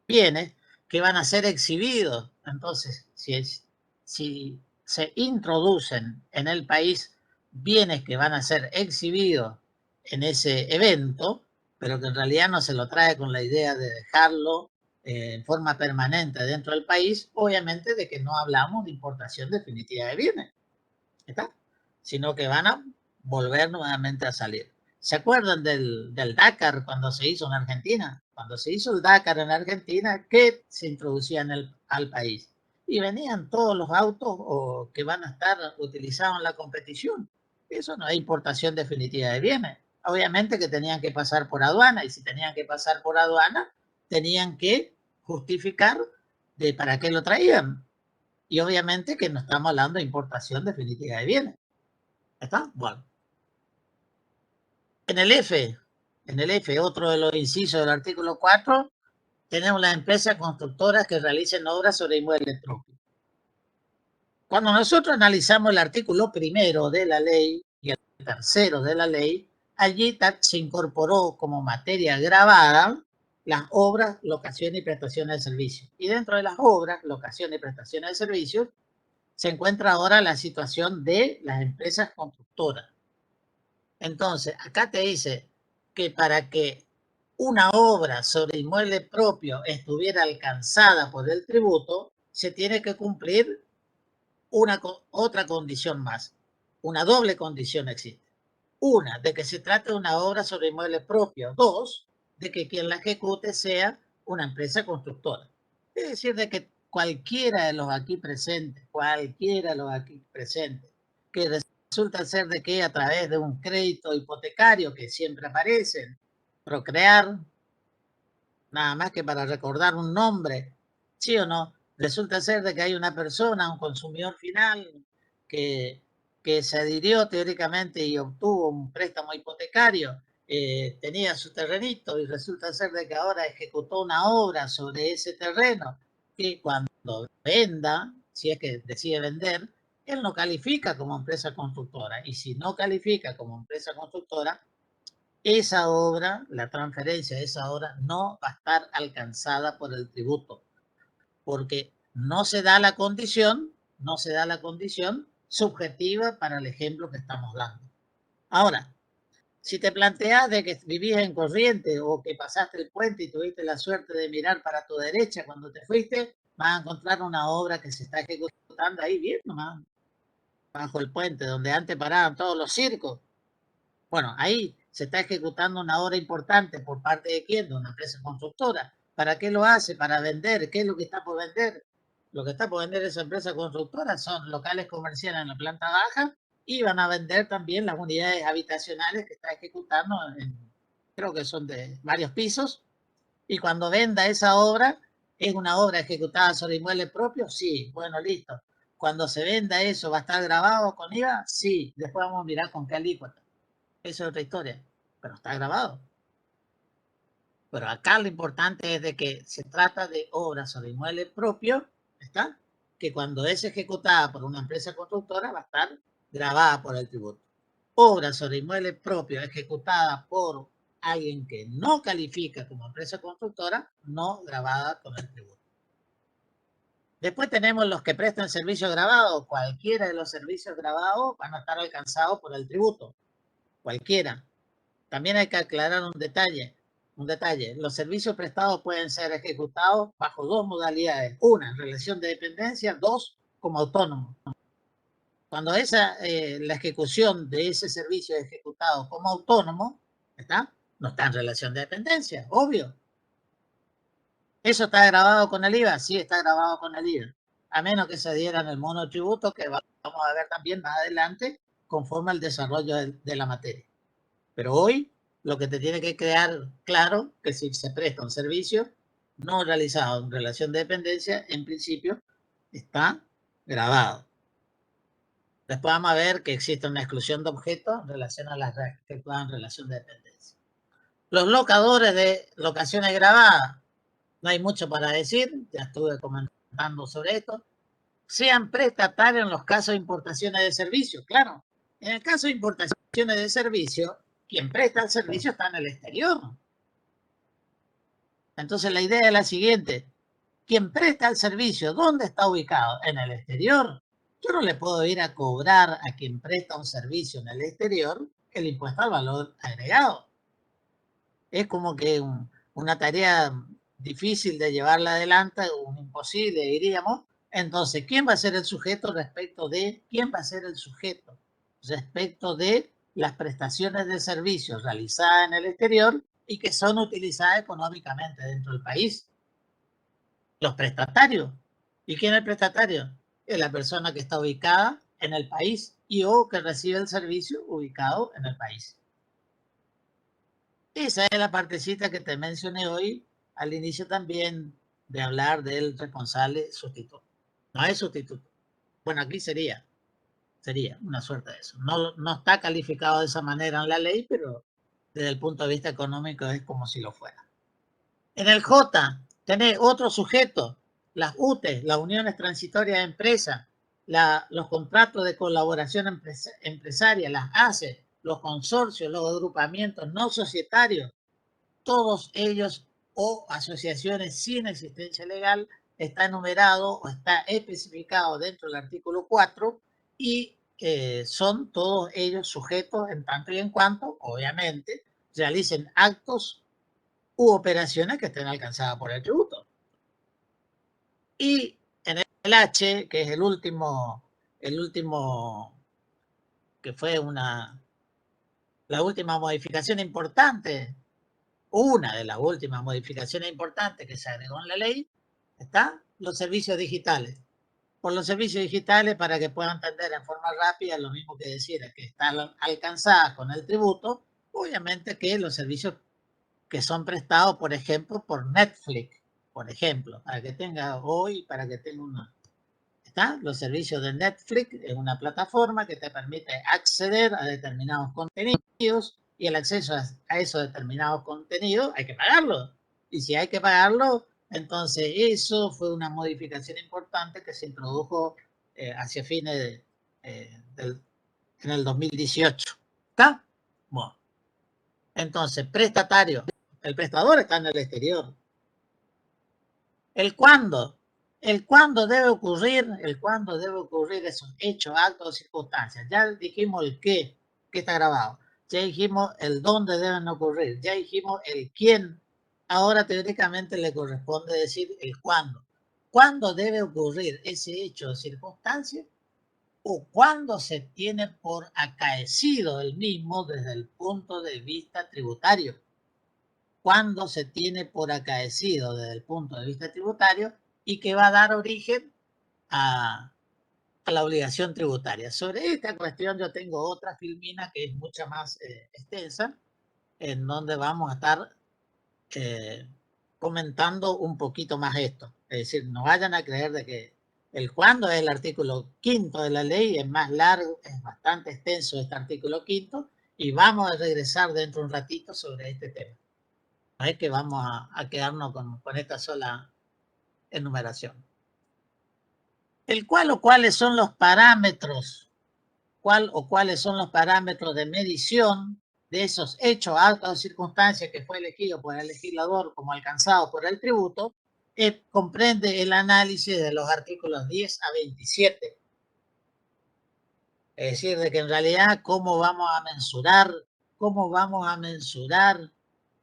Speaker 1: bienes que van a ser exhibidos. Entonces, si se introducen en el país bienes que van a ser exhibidos en ese evento, pero que en realidad no se lo trae con la idea de dejarlo en forma permanente dentro del país, obviamente de que no hablamos de importación definitiva de bienes, ¿está? Sino que van a volver nuevamente a salir. ¿Se acuerdan del Dakar cuando se hizo en Argentina? Cuando se hizo el Dakar en Argentina, ¿qué se introducía al país? Y venían todos los autos que van a estar utilizados en la competición. Eso no es importación definitiva de bienes. Obviamente que tenían que pasar por aduana, y si tenían que pasar por aduana, tenían que justificar de para qué lo traían. Y obviamente que no estamos hablando de importación definitiva de bienes. ¿Está? Bueno. En el F en el F, otro de los incisos del artículo 4, tenemos las empresas constructoras que realicen obras sobre inmuebles propios. Cuando nosotros analizamos el artículo 1 de la ley y el 3 de la ley, allí se incorporó como materia grabada las obras, locaciones y prestaciones de servicios. Y dentro de las obras, locaciones y prestaciones de servicios, se encuentra ahora la situación de las empresas constructoras. Entonces, acá te dice que para que una obra sobre inmueble propio estuviera alcanzada por el tributo, se tiene que cumplir otra condición más. Una doble condición existe. Una, de que se trate de una obra sobre inmueble propio. Dos, de que quien la ejecute sea una empresa constructora. Es decir, de que cualquiera de los aquí presentes, que resulta ser de que a través de un crédito hipotecario que siempre aparece, Procrear, nada más que para recordar un nombre, ¿sí o no? Resulta ser de que hay una persona, un consumidor final, que se adhirió teóricamente y obtuvo un préstamo hipotecario, tenía su terrenito y resulta ser de que ahora ejecutó una obra sobre ese terreno que cuando venda, si es que decide vender, él no califica como empresa constructora. Y si no califica como empresa constructora, esa obra, la transferencia de esa obra, no va a estar alcanzada por el tributo, porque no se da la condición subjetiva para el ejemplo que estamos dando. Ahora, si te planteas de que vivías en Corrientes o que pasaste el puente y tuviste la suerte de mirar para tu derecha cuando te fuiste, vas a encontrar una obra que se está ejecutando ahí bien nomás, bajo el puente, donde antes paraban todos los circos. Bueno, ahí se está ejecutando una obra importante por parte de quién, de una empresa constructora. ¿Para qué lo hace? Para vender. ¿Qué es lo que está por vender? Lo que está por vender esa empresa constructora son locales comerciales en la planta baja y van a vender también las unidades habitacionales que está ejecutando, creo que son de varios pisos. Y cuando venda esa obra, ¿es una obra ejecutada sobre inmuebles propios? Sí, bueno, listo. Cuando se venda eso, ¿va a estar grabado con IVA? Sí, después vamos a mirar con qué alícuota. Eso es otra historia, pero está grabado. Pero acá lo importante es de que se trata de obras sobre inmueble propio, ¿está? Que cuando es ejecutada por una empresa constructora va a estar grabada por el tributo. Obra sobre inmueble propio ejecutada por alguien que no califica como empresa constructora, no grabada con el tributo. Después tenemos los que prestan servicios grabados. Cualquiera de los servicios grabados van a estar alcanzados por el tributo. Cualquiera. También hay que aclarar un detalle. Los servicios prestados pueden ser ejecutados bajo dos modalidades. Una, en relación de dependencia. Dos, como autónomo. Cuando la ejecución de ese servicio es ejecutado como autónomo, ¿está? No está en relación de dependencia, obvio. ¿Eso está grabado con el IVA? Sí, está grabado con el IVA. A menos que se dieran el monotributo, que vamos a ver también más adelante, conforme al desarrollo de la materia. Pero hoy lo que te tiene que quedar claro que si se presta un servicio no realizado en relación de dependencia, en principio está grabado. Después vamos a ver que existe una exclusión de objetos en relación a las efectuadas en relación de dependencia. Los locadores de locaciones grabadas, no hay mucho para decir, ya estuve comentando sobre esto. Sean prestatarios en los casos de importaciones de servicios, claro. En el caso de importaciones de servicios, quien presta el servicio está en el exterior. Entonces la idea es la siguiente. Quien presta el servicio, ¿dónde está ubicado? En el exterior. Yo no le puedo ir a cobrar a quien presta un servicio en el exterior el impuesto al valor agregado. Es como que una tarea difícil de llevarla adelante, un imposible, diríamos. Entonces, ¿quién va a ser el sujeto respecto de las prestaciones de servicios realizadas en el exterior y que son utilizadas económicamente dentro del país? Los prestatarios. ¿Y quién es el prestatario? Es la persona que está ubicada en el país y o que recibe el servicio ubicado en el país. Esa es la partecita que te mencioné hoy al inicio también de hablar del responsable sustituto. No es sustituto. Bueno, aquí sería una suerte de eso. No está calificado de esa manera en la ley, pero desde el punto de vista económico es como si lo fuera. En el J tenés otro sujeto, las UTE, las uniones transitorias de empresas, los contratos de colaboración empresaria, las ACE, los consorcios, los agrupamientos no societarios, todos ellos o asociaciones sin existencia legal está enumerado o está especificado dentro del artículo 4 y son todos ellos sujetos en tanto y en cuanto, obviamente, realicen actos u operaciones que estén alcanzadas por el tributo. Y en el H, que es el último que fue la última modificación importante, una de las últimas modificaciones importantes que se agregó en la ley, está los servicios digitales. Por los servicios digitales, para que puedan entender en forma rápida, lo mismo que decir, que están alcanzadas con el tributo, obviamente que los servicios que son prestados, por ejemplo, por Netflix, por ejemplo, para que tenga una... ¿Está? Los servicios de Netflix es una plataforma que te permite acceder a determinados contenidos y el acceso a esos determinados contenidos hay que pagarlo. Y si hay que pagarlo, entonces eso fue una modificación importante que se introdujo hacia fines en el 2018. ¿Está? Bueno. Entonces, prestatario. El prestador está en el exterior. El cuándo debe ocurrir esos hechos, actos o circunstancias. Ya dijimos el qué está grabado. Ya dijimos el dónde deben ocurrir. Ya dijimos el quién. Ahora teóricamente le corresponde decir el cuándo. ¿Cuándo debe ocurrir ese hecho o circunstancia? O cuándo se tiene por acaecido el mismo desde el punto de vista tributario. Cuándo se tiene por acaecido desde el punto de vista tributario y que va a dar origen a la obligación tributaria. Sobre esta cuestión yo tengo otra filmina que es mucha más extensa, en donde vamos a estar comentando un poquito más esto. Es decir, no vayan a creer de que el cuándo es el artículo 5º de la ley, es más largo, es bastante extenso este artículo 5º, y vamos a regresar dentro de un ratito sobre este tema. No es que vamos a quedarnos con esta sola enumeración. El cuál o cuáles son los parámetros, cuáles son los parámetros de medición de esos hechos, actos o circunstancias que fue elegido por el legislador como alcanzado por el tributo, comprende el análisis de los artículos 10 a 27. Es decir, de que en realidad cómo vamos a mensurar,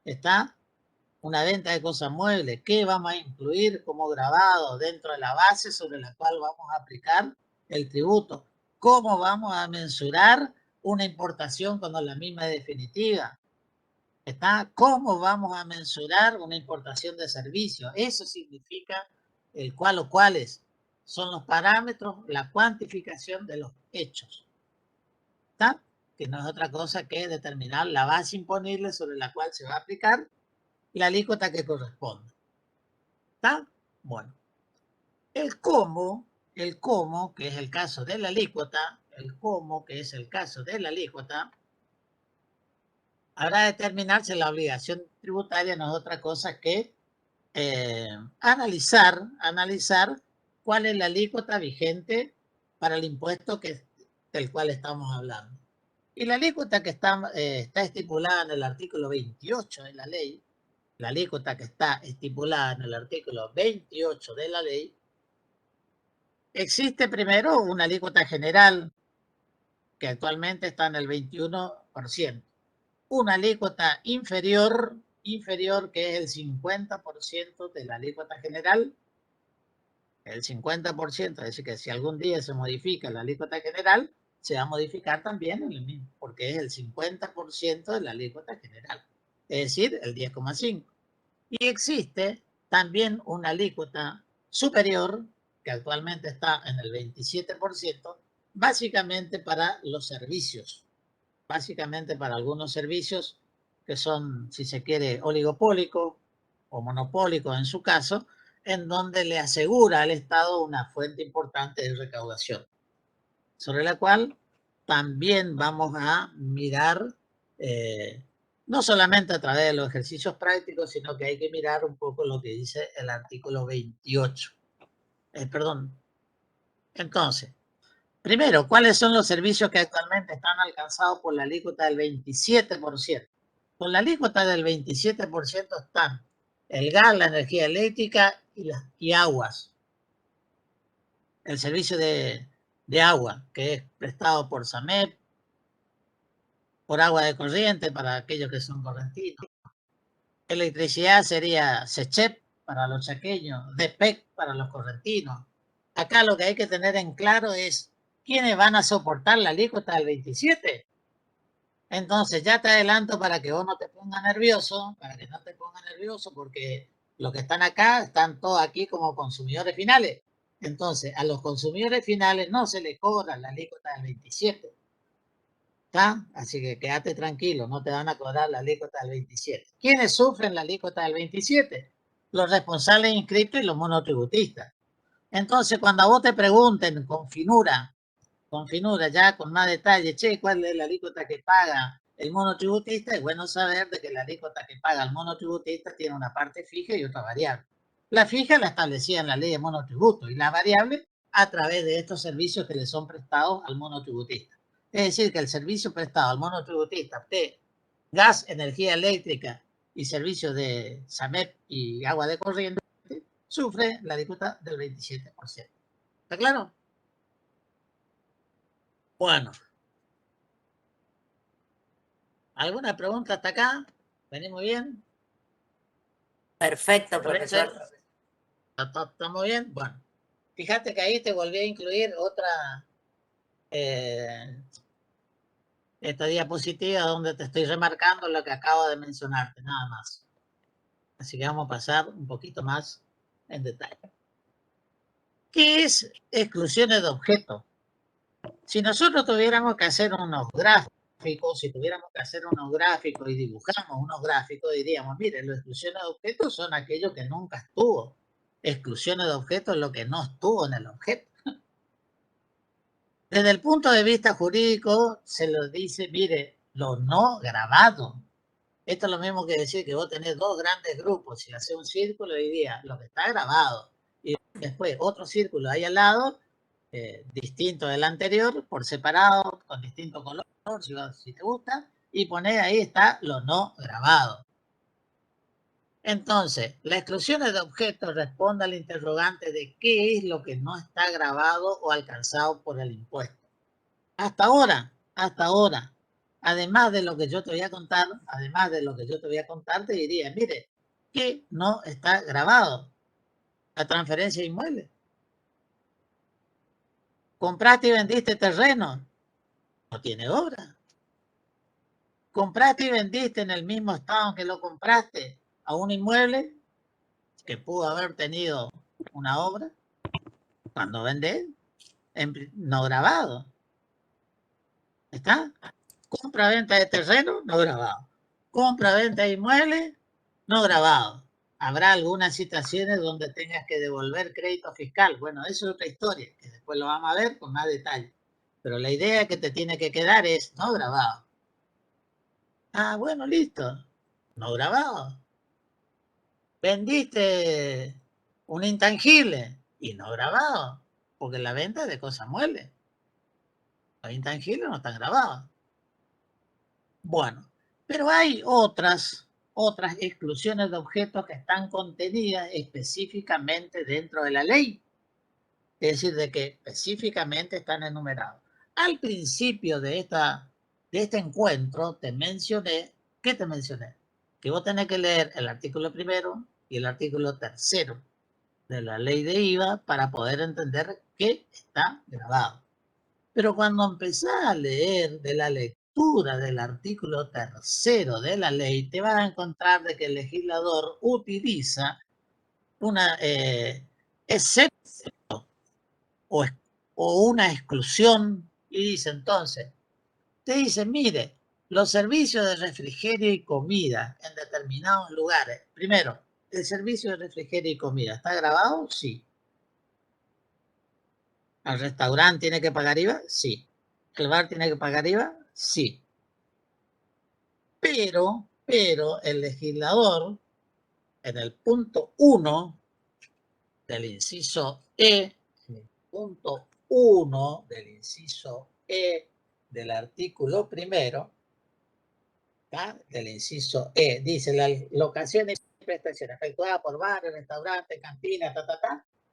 Speaker 1: ¿está? Una venta de cosas muebles, qué vamos a incluir como grabado dentro de la base sobre la cual vamos a aplicar el tributo, cómo vamos a mensurar una importación cuando la misma es definitiva, ¿está? Cómo vamos a mensurar una importación de servicios. Eso significa el cuál o cuáles son los parámetros, la cuantificación de los hechos, ¿está? Que no es otra cosa que determinar la base imponible sobre la cual se va a aplicar la alícuota que corresponde. ¿Está? Bueno. El cómo, que es el caso de la alícuota, habrá de determinarse la obligación tributaria, no es otra cosa que analizar cuál es la alícuota vigente para el impuesto del cual estamos hablando. Y la alícuota que está estipulada en el artículo 28 de la ley, la alícuota que está estipulada en el artículo 28 de la ley, existe primero una alícuota general que actualmente está en el 21%. Una alícuota inferior que es el 50% de la alícuota general. El 50%, es decir, que si algún día se modifica la alícuota general, se va a modificar también el mismo, porque es el 50% de la alícuota general, es decir, el 10,5%. Y existe también una alícuota superior, que actualmente está en el 27%, básicamente para los servicios, básicamente para algunos servicios que son, si se quiere, oligopólicos o monopólicos en su caso, en donde le asegura al Estado una fuente importante de recaudación, sobre la cual también vamos a mirar No solamente a través de los ejercicios prácticos, sino que hay que mirar un poco lo que dice el artículo 28. Perdón. Entonces, primero, ¿cuáles son los servicios que actualmente están alcanzados por la alícuota del 27%? Con la alícuota del 27% están el gas, la energía eléctrica y aguas. El servicio de agua, que es prestado por SAMEP, por agua de corriente para aquellos que son correntinos. Electricidad sería SECHEP para los chaqueños, DEPEC para los correntinos. Acá lo que hay que tener en claro es quiénes van a soportar la alícuota del 27. Entonces ya te adelanto para que vos no te pongas nervioso, porque los que están acá están todos aquí como consumidores finales. Entonces a los consumidores finales no se les cobra la alícuota del 27. ¿Está? Así que quédate tranquilo, no te van a cobrar la alícuota del 27. ¿Quiénes sufren la alícuota del 27? Los responsables inscritos y los monotributistas. Entonces, cuando a vos te pregunten con finura, ya con más detalle, che, ¿cuál es la alícuota que paga el monotributista? Es bueno saber de que la alícuota que paga el monotributista tiene una parte fija y otra variable. La fija la establecía en la ley de monotributo y la variable a través de estos servicios que le son prestados al monotributista. Es decir, que el servicio prestado al monotributista de gas, energía eléctrica y servicios de SAMEP y agua de corriente sufre la alícuota del 27%. ¿Está claro? Bueno. ¿Alguna pregunta hasta acá? ¿Venimos bien?
Speaker 3: Perfecto, profesor.
Speaker 1: ¿Estamos bien? Bueno, fíjate que ahí te volví a incluir otra esta diapositiva donde te estoy remarcando lo que acabo de mencionarte, nada más. Así que vamos a pasar un poquito más en detalle. ¿Qué es exclusiones de objetos? Si nosotros tuviéramos que hacer unos gráficos, y dibujamos unos gráficos, diríamos, mire, las exclusiones de objetos son aquello que nunca estuvo. Exclusiones de objetos es lo que no estuvo en el objeto. Desde el punto de vista jurídico, se lo dice, mire, lo no grabado. Esto es lo mismo que decir que vos tenés dos grandes grupos y haces un círculo y dirías lo que está grabado. Y después otro círculo ahí al lado, distinto del anterior, por separado, con distinto color, si te gusta, y ponés ahí está lo no grabado. Entonces, la exclusión de objetos responde al interrogante de qué es lo que no está grabado o alcanzado por el impuesto. Hasta ahora, además de lo que yo te voy a contar, te diría, mire, que no está grabado la transferencia de inmuebles. Compraste y vendiste terreno, no tiene obra. Compraste y vendiste en el mismo estado en que lo compraste a un inmueble que pudo haber tenido una obra, cuando vendés, no grabado. ¿Está? Compra-venta de terreno, no grabado. Compra-venta de inmuebles, no grabado. Habrá algunas situaciones donde tengas que devolver crédito fiscal. Bueno, eso es otra historia, que después lo vamos a ver con más detalle. Pero la idea que te tiene que quedar es no grabado. Ah, bueno, listo. No grabado. Vendiste un intangible y no grabado, porque la venta es de cosas muebles. Los intangibles no están grabados. Bueno, pero hay otras exclusiones de objetos que están contenidas específicamente dentro de la ley. Es decir, de que específicamente están enumerados. Al principio de este encuentro te mencioné, ¿qué te mencioné? Que vos tenés que leer el artículo 1 y el artículo 3 de la ley de IVA para poder entender qué está grabado. Pero cuando empezás a leer de la lectura del artículo 3 de la ley, te vas a encontrar de que el legislador utiliza una excepción o una exclusión y dice entonces, te dice, mire, los servicios de refrigerio y comida en determinados lugares. Primero, ¿el servicio de refrigerio y comida está grabado? Sí. ¿El restaurante tiene que pagar IVA? Sí. ¿El bar tiene que pagar IVA? Sí. Pero pero el legislador, en el punto 1 del inciso E, en el punto 1 del inciso E del artículo primero, ¿tá? Del inciso E, dice las locaciones y prestaciones efectuadas por bares, restaurantes, cantinas,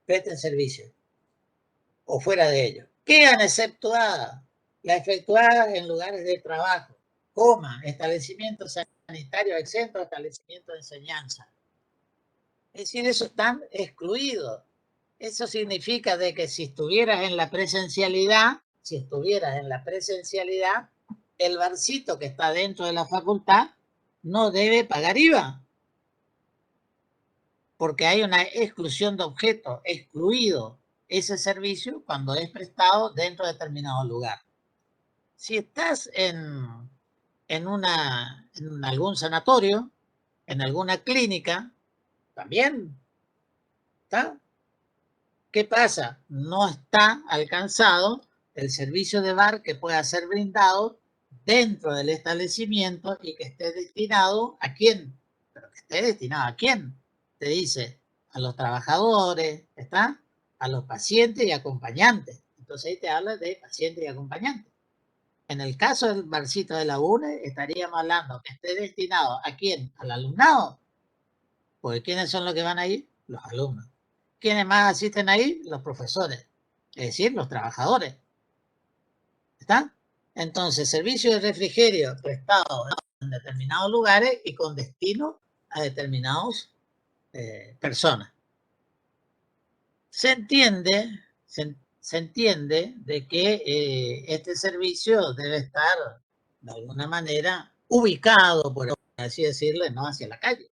Speaker 1: presten servicio o fuera de ellos. Quedan exceptuadas las efectuadas en lugares de trabajo, establecimientos sanitarios exentos, establecimientos de enseñanza. Es decir, eso están excluidos. Eso significa de que si estuvieras en la presencialidad, el barcito que está dentro de la facultad no debe pagar IVA. Porque hay una exclusión de objetos, excluido ese servicio cuando es prestado dentro de determinado lugar. Si estás en algún sanatorio, en alguna clínica, también, ¿está? ¿Qué pasa? No está alcanzado el servicio de bar que pueda ser brindado dentro del establecimiento y que esté destinado ¿a quién? Pero que esté destinado ¿a quién? Te dice a los trabajadores, ¿está? A los pacientes y acompañantes. Entonces ahí te habla de pacientes y acompañantes. En el caso del barcito de la UNE, estaríamos hablando que esté destinado ¿a quién? Al alumnado. Porque ¿quiénes son los que van ahí? Los alumnos. ¿Quiénes más asisten ahí? Los profesores. Es decir, los trabajadores. ¿Está? Entonces, servicio de refrigerio prestado en determinados lugares y con destino a determinadas personas. Se entiende de que este servicio debe estar de alguna manera ubicado, por así decirlo, no hacia la calle.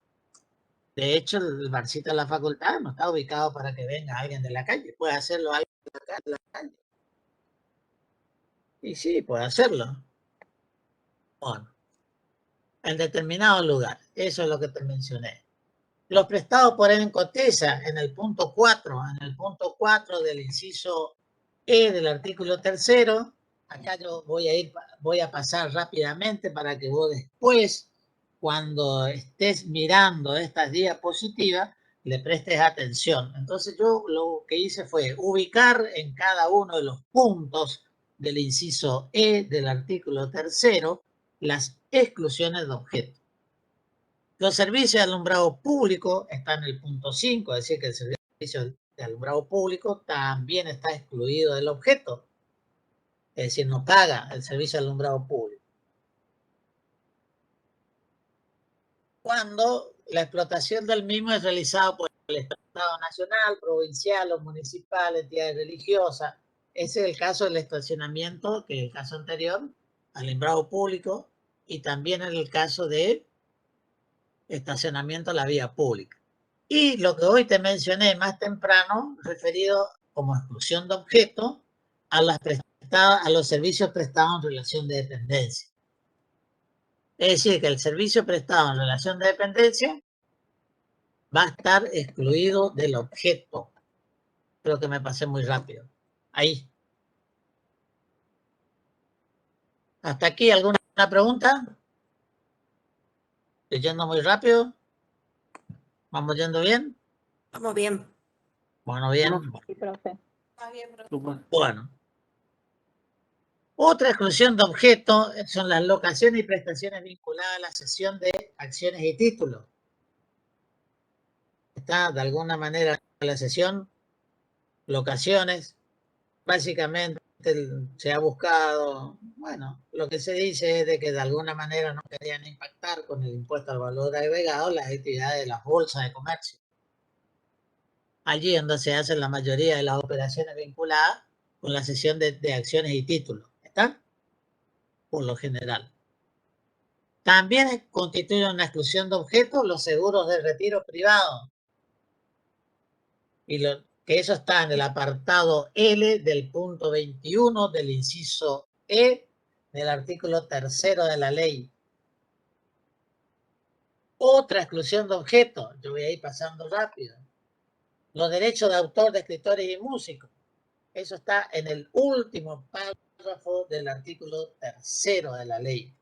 Speaker 1: De hecho, el barcito de la facultad no está ubicado para que venga alguien de la calle. Puede hacerlo alguien de la calle. Y sí, puede hacerlo. Bueno, en determinado lugar. Eso es lo que te mencioné. Los prestados por Encotesa en el punto 4, del inciso E del artículo 3, acá yo voy a pasar rápidamente para que vos después, cuando estés mirando estas diapositivas, le prestes atención. Entonces yo lo que hice fue ubicar en cada uno de los puntos del inciso E del artículo 3 las exclusiones de objetos. Los servicios de alumbrado público están en el punto 5, es decir, que el servicio de alumbrado público también está excluido del objeto. Es decir, no paga el servicio de alumbrado público. Cuando la explotación del mismo es realizada por el Estado nacional, provincial o municipal, entidades religiosas. Ese es el caso del estacionamiento, que es el caso anterior, alumbrado público, y también en el caso de estacionamiento a la vía pública. Y lo que hoy te mencioné más temprano, referido como exclusión de objetos a los servicios prestados en relación de dependencia. Es decir, que el servicio prestado en relación de dependencia va a estar excluido del objeto. Creo que me pasé muy rápido. Ahí. ¿Hasta aquí alguna pregunta? ¿Estoy yendo muy rápido? ¿Vamos yendo bien?
Speaker 3: Vamos bien.
Speaker 1: Bueno, bien.
Speaker 4: Sí, profe.
Speaker 1: Bueno. Otra exclusión de objetos son las locaciones y prestaciones vinculadas a la cesión de acciones y títulos. Está de alguna manera la cesión, locaciones, básicamente se ha buscado, bueno, lo que se dice es de que de alguna manera no querían impactar con el impuesto al valor agregado las actividades de las bolsas de comercio. Allí donde se hacen la mayoría de las operaciones vinculadas con la cesión de acciones y títulos. ¿Está? Por lo general. También constituyen una exclusión de objetos los seguros de retiro privado. Y que eso está en el apartado L del punto 21 del inciso E del artículo 3 de la ley. Otra exclusión de objetos, yo voy a ir pasando rápido. Los derechos de autor de escritores y músicos. Eso está en el último párrafo del artículo 3 de la ley.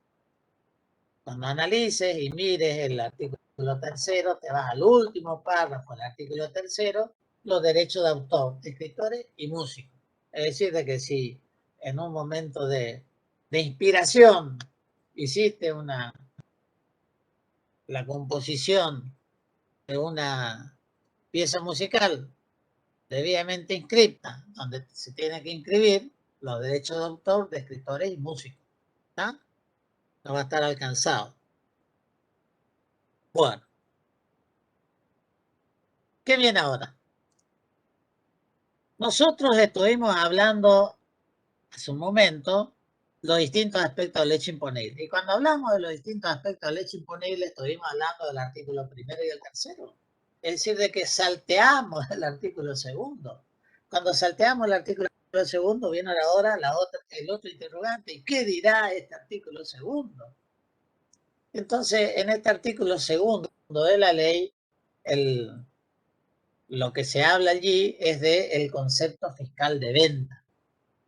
Speaker 1: Cuando analices y mires el artículo tercero, te vas al último párrafo del artículo tercero, los derechos de autor, escritores y músicos. Es decir, de que si en un momento de inspiración hiciste la composición de una pieza musical debidamente inscripta, donde se tiene que inscribir los derechos de autor de escritores y músicos. ¿Está? No va a estar alcanzado. Bueno. ¿Qué viene ahora? Nosotros estuvimos hablando hace un momento los distintos aspectos del hecho imponible. Y cuando hablamos de los distintos aspectos del hecho imponible, estuvimos hablando del artículo primero y el tercero. Es decir, de que salteamos el artículo segundo. Cuando salteamos el artículo segundo, viene ahora el otro interrogante. ¿Y qué dirá este artículo segundo? Entonces, en este artículo segundo de la ley, lo que se habla allí es del concepto fiscal de venta.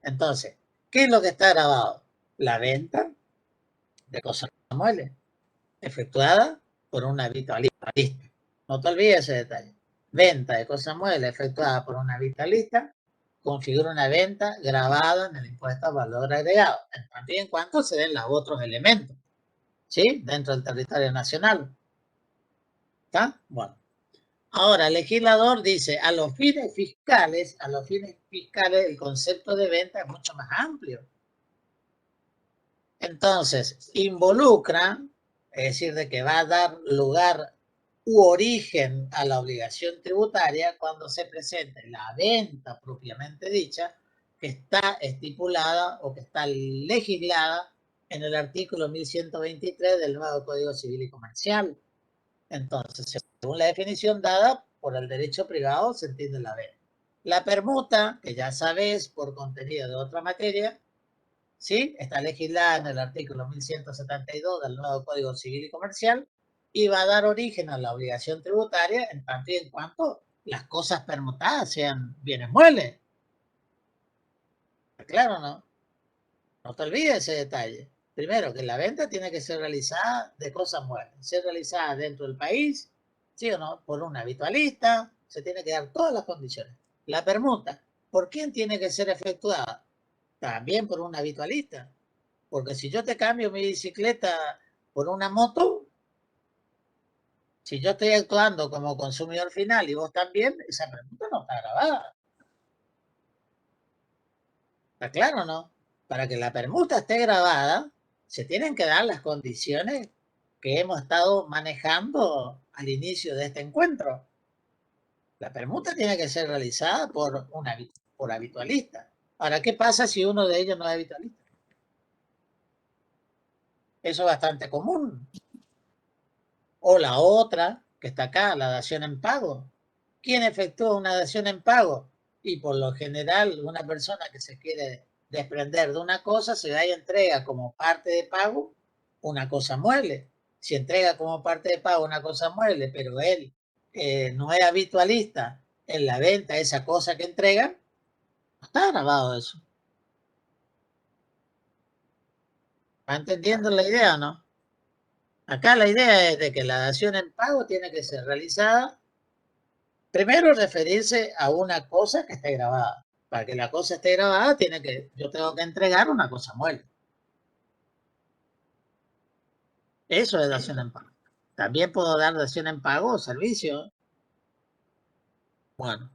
Speaker 1: Entonces, ¿qué es lo que está grabado? La venta de cosas muebles, efectuada por un habitualista. No te olvides ese detalle. Venta de cosas muebles efectuada por un habitualista configura una venta grabada en el impuesto al valor agregado, en tanto y en cuanto se den los otros elementos, ¿sí? Dentro del territorio nacional. ¿Está? Bueno. Ahora, el legislador dice, a los fines fiscales, el concepto de venta es mucho más amplio. Entonces, involucra, es decir, de que va a dar lugar u origen a la obligación tributaria cuando se presente la venta propiamente dicha, que está estipulada o que está legislada en el artículo 1123 del nuevo Código Civil y Comercial. Entonces, según la definición dada por el derecho privado, se entiende la venta. La permuta, que ya sabes por contenido de otra materia, ¿sí? Está legislada en el artículo 1172 del nuevo Código Civil y Comercial y va a dar origen a la obligación tributaria en tanto y en cuanto las cosas permutadas sean bienes muebles. Claro, ¿no? No te olvides ese detalle. Primero, que la venta tiene que ser realizada de cosas muebles, ser realizada dentro del país, ¿sí o no? Por un habitualista, se tiene que dar todas las condiciones. La permuta, ¿por quién tiene que ser efectuada? También por un habitualista. Porque si yo te cambio mi bicicleta por una moto, si yo estoy actuando como consumidor final y vos también, esa permuta no está grabada. ¿Está claro o no? Para que la permuta esté grabada, se tienen que dar las condiciones que hemos estado manejando al inicio de este encuentro. La permuta tiene que ser realizada por habitualista. Ahora, ¿qué pasa si uno de ellos no es habitualista? Eso es bastante común. O la otra, que está acá, la dación en pago. ¿Quién efectúa una dación en pago? Y por lo general, una persona que se quiere desprender de una cosa, se da y entrega como parte de pago una cosa mueble. Si entrega como parte de pago una cosa mueble, pero él no es habitualista en la venta de esa cosa que entrega, no está grabado eso. ¿Va entendiendo la idea o no? Acá la idea es de que la dación en pago tiene que ser realizada, primero referirse a una cosa que esté grabada. Para que la cosa esté grabada, yo tengo que entregar una cosa mueble. Eso es dación en pago. También puedo dar dación en pago o servicio. Bueno,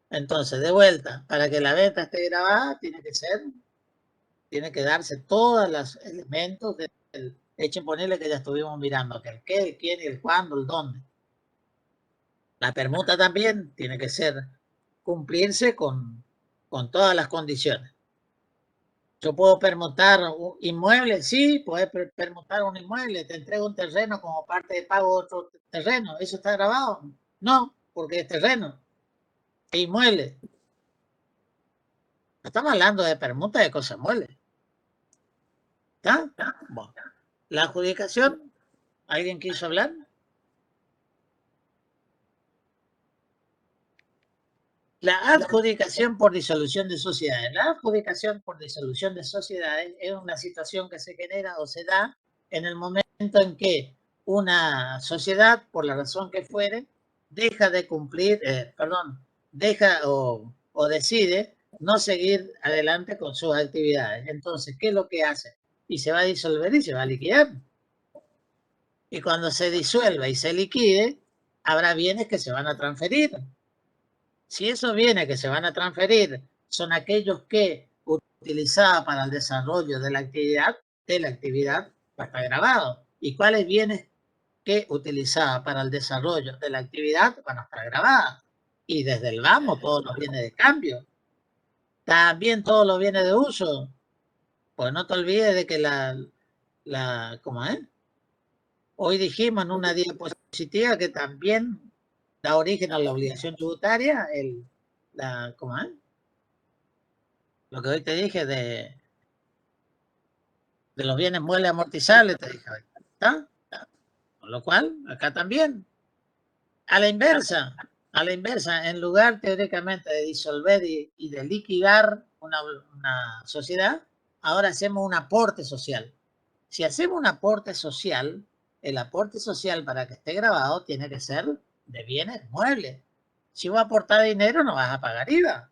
Speaker 1: entonces, de vuelta, para que la venta esté grabada, tiene que darse todos los elementos del hecho imponible que ya estuvimos mirando, que el qué, el quién, el cuándo, el dónde. La permuta también tiene que cumplirse con todas las condiciones. Yo puedo permutar un inmueble, sí, puedes permutar un inmueble, te entrego un terreno como parte de pago de otro terreno. ¿Eso está grabado? No, porque es terreno, es inmueble. Estamos hablando de permuta de cosas muebles. ¿Está? Bueno. La adjudicación, ¿alguien quiso hablar? La adjudicación por disolución de sociedades. La adjudicación por disolución de sociedades es una situación que se genera o se da en el momento en que una sociedad, por la razón que fuere, deja de cumplir, deja o decide no seguir adelante con sus actividades. Entonces, ¿qué es lo que hace? Y se va a disolver y se va a liquidar. Y cuando se disuelva y se liquide, habrá bienes que se van a transferir. Si esos bienes que se van a transferir son aquellos que utilizaba para el desarrollo de la actividad va a estar grabado. ¿Y cuáles bienes que utilizaba para el desarrollo de la actividad van a estar grabados? Y desde el vamos, todos los bienes de cambio. También todos los bienes de uso. Pues no te olvides de que ¿cómo es? Hoy dijimos en una diapositiva que también da origen a la obligación tributaria, ¿cómo es? Lo que hoy te dije de los bienes muebles amortizables, te dije hoy. ¿Está? Con lo cual, acá también. A la inversa, en lugar teóricamente de disolver y de liquidar una sociedad, ahora hacemos un aporte social. Si hacemos un aporte social, el aporte social para que esté grabado tiene que ser de bienes muebles. Si vos aportás dinero, no vas a pagar IVA.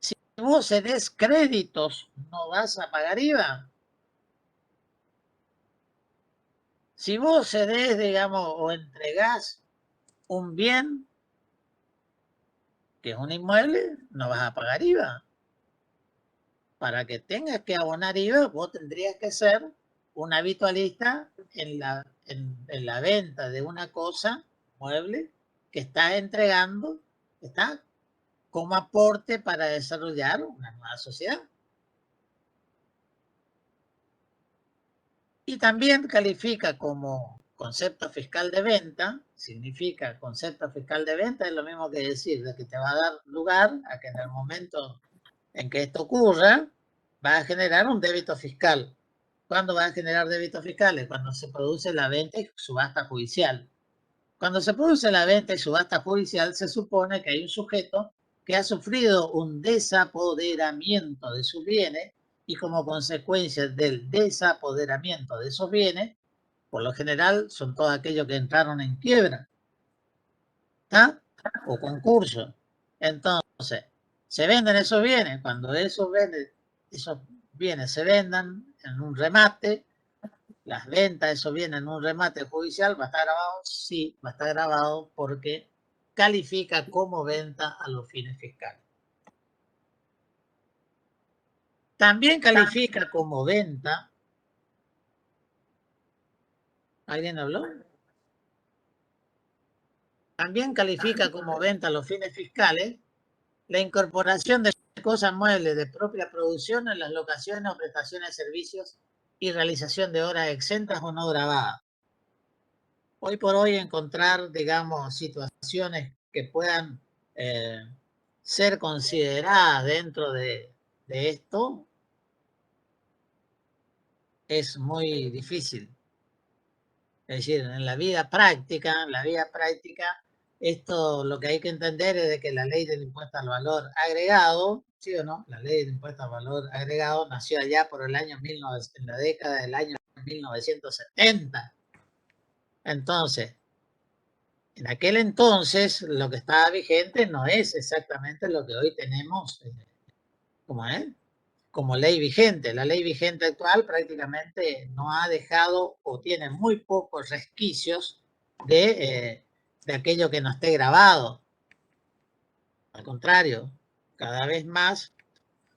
Speaker 1: Si vos cedes créditos, no vas a pagar IVA. Si vos cedés, digamos, o entregás un bien, que es un inmueble, no vas a pagar IVA. Para que tengas que abonar IVA, vos tendrías que ser un habitualista en la venta de una cosa, mueble, que estás entregando, está como aporte para desarrollar una nueva sociedad. Y también califica como concepto fiscal de venta, significa concepto fiscal de venta, es lo mismo que decir de que te va a dar lugar a que en el momento en que esto ocurra, va a generar un débito fiscal. ¿Cuándo va a generar débitos fiscales? Cuando se produce la venta y subasta judicial. Cuando se produce la venta y subasta judicial, se supone que hay un sujeto que ha sufrido un desapoderamiento de sus bienes y como consecuencia del desapoderamiento de esos bienes, por lo general son todos aquellos que entraron en quiebra, ¿está? O concurso. Entonces, se venden esos bienes. Cuando esos bienes se vendan en un remate, las ventas de esos bienes en un remate judicial, ¿va a estar grabado? Sí, va a estar grabado porque califica como venta a los fines fiscales. También califica como venta. ¿Alguien habló? También califica como venta a los fines fiscales la incorporación de cosas muebles de propia producción en las locaciones o prestaciones de servicios y realización de horas exentas o no grabadas. Hoy por hoy encontrar, digamos, situaciones que puedan ser consideradas dentro de esto es muy difícil. Es decir, en la vida práctica, esto lo que hay que entender es de que la ley del impuesto al valor agregado, ¿sí o no? La ley del impuesto al valor agregado nació allá por el año en la década del año 1970. Entonces, en aquel entonces lo que estaba vigente no es exactamente lo que hoy tenemos como ley vigente. La ley vigente actual prácticamente no ha dejado o tiene muy pocos resquicios de aquello que no esté grabado. Al contrario, cada vez más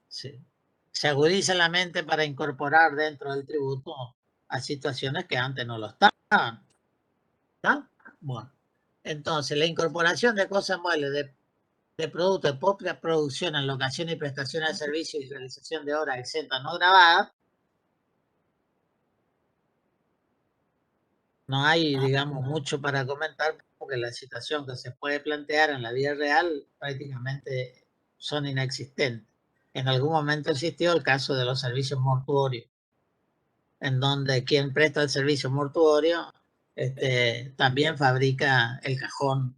Speaker 1: se agudiza la mente para incorporar dentro del tributo a situaciones que antes no lo estaban. ¿Está? Bueno, entonces la incorporación de cosas muebles de productos de propia producción en locación y prestación de servicios y realización de obras exentas no grabadas, no hay, digamos, mucho para comentar porque la situación que se puede plantear en la vida real prácticamente son inexistentes. En algún momento existió el caso de los servicios mortuorios, en donde quien presta el servicio mortuorio también fabrica el cajón.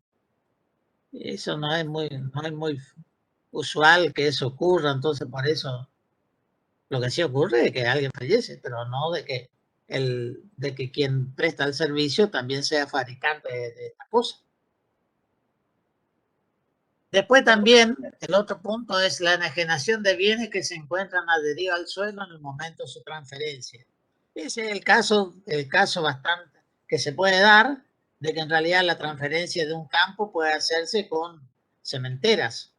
Speaker 1: Eso no es muy usual que eso ocurra, entonces por eso lo que sí ocurre es que alguien fallece, pero no de que de que quien presta el servicio también sea fabricante de esta cosa. Después también, el otro punto es la enajenación de bienes que se encuentran adheridos al suelo en el momento de su transferencia. Ese es el caso bastante que se puede dar de que en realidad la transferencia de un campo puede hacerse con cementeras.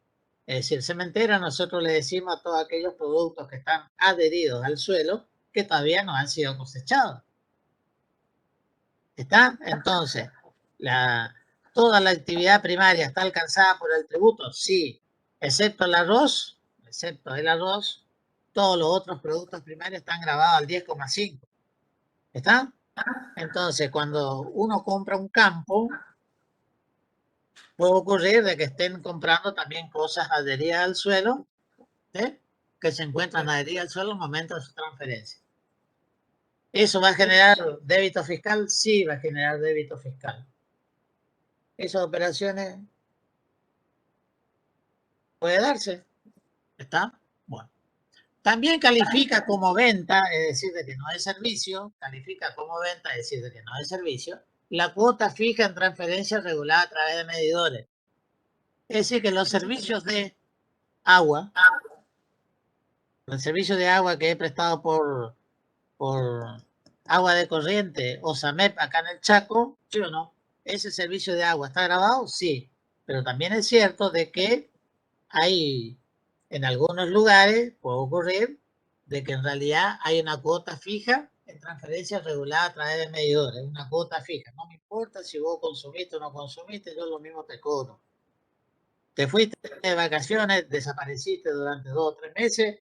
Speaker 1: Es decir, cementera nosotros le decimos a todos aquellos productos que están adheridos al suelo que todavía no han sido cosechados. ¿Está? Entonces, ¿toda la actividad primaria está alcanzada por el tributo? Sí, excepto el arroz, todos los otros productos primarios están grabados al 10,5. ¿Está? Entonces, cuando uno compra un campo, puede ocurrir de que estén comprando también cosas adheridas al suelo, que se encuentran adheridas al suelo al momento de su transferencia. ¿Eso va a generar débito fiscal? Sí, va a generar débito fiscal. Esas operaciones puede darse. ¿Está? Bueno. También califica como venta, es decir, de que no es servicio, califica como venta, es decir, de que no es servicio, la cuota fija en transferencia regulada a través de medidores. Es decir, que los servicios de agua, el servicio de agua que he prestado por agua de corriente o SAMEP acá en el Chaco, ¿sí o no? ¿Ese servicio de agua está grabado? Sí, pero también es cierto de que hay en algunos lugares, puede ocurrir, de que en realidad hay una cuota fija en transferencia regulada a través de medidores, una cuota fija. No me importa si vos consumiste o no consumiste, yo lo mismo te cobro. Te fuiste de vacaciones, desapareciste durante 2 o 3 meses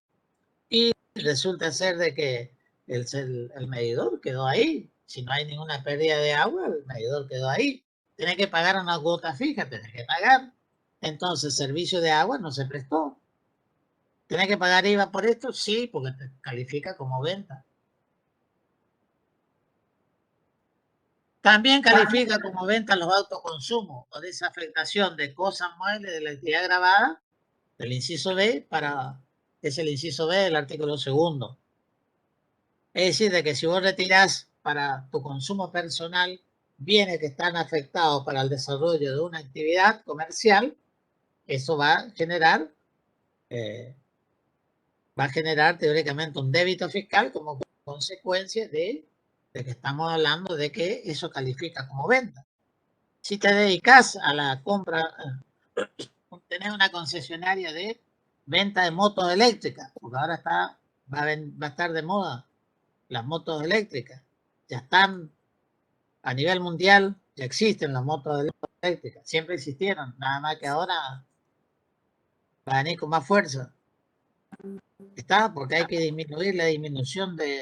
Speaker 1: y resulta ser de que el medidor quedó ahí. Si no hay ninguna pérdida de agua, el medidor quedó ahí. Tienes que pagar una cuota fija, tienes que pagar. Entonces, servicio de agua no se prestó. ¿Tienes que pagar IVA por esto? Sí, porque te califica como venta. También califica como venta los autoconsumos o desafectación de cosas muebles de la actividad grabada del inciso B es el inciso B del artículo 2. Es decir, de que si vos retirás para tu consumo personal bienes que están afectados para el desarrollo de una actividad comercial, eso va a generar teóricamente un débito fiscal como consecuencia de que estamos hablando de que eso califica como venta. Si te dedicas a la compra, tenés una concesionaria de venta de motos eléctricas, porque ahora va a estar de moda las motos eléctricas. Ya están a nivel mundial, ya existen las motos eléctricas, siempre existieron, nada más que ahora va a venir con más fuerza. Está, porque hay que disminuir la disminución de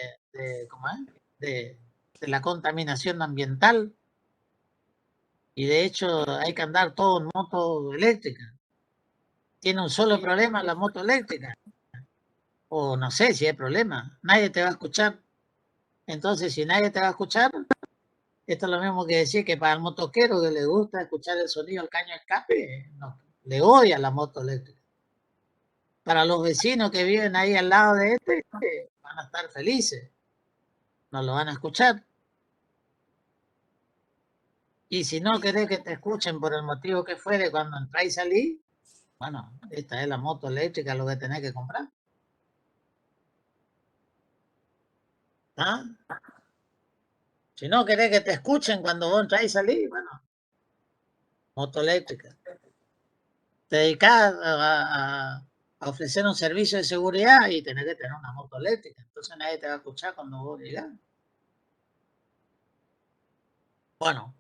Speaker 1: la contaminación ambiental. Y de hecho hay que andar todo en moto eléctrica. Tiene un solo problema la moto eléctrica. O no sé si hay problema. Nadie te va a escuchar. Entonces, si nadie te va a escuchar, esto es lo mismo que decir que para el motoquero que le gusta escuchar el sonido del caño de escape, no, le odia la moto eléctrica. Para los vecinos que viven ahí al lado de van a estar felices. No lo van a escuchar. Y si no querés que te escuchen por el motivo que fuere cuando entráis y salís, bueno, esta es la moto eléctrica lo que tenés que comprar. ¿Ah? Si no querés que te escuchen cuando vos entráis y salís, bueno, moto eléctrica. Te dedicás a ofrecer un servicio de seguridad y tenés que tener una moto eléctrica. Entonces nadie te va a escuchar cuando vos llegás. Bueno,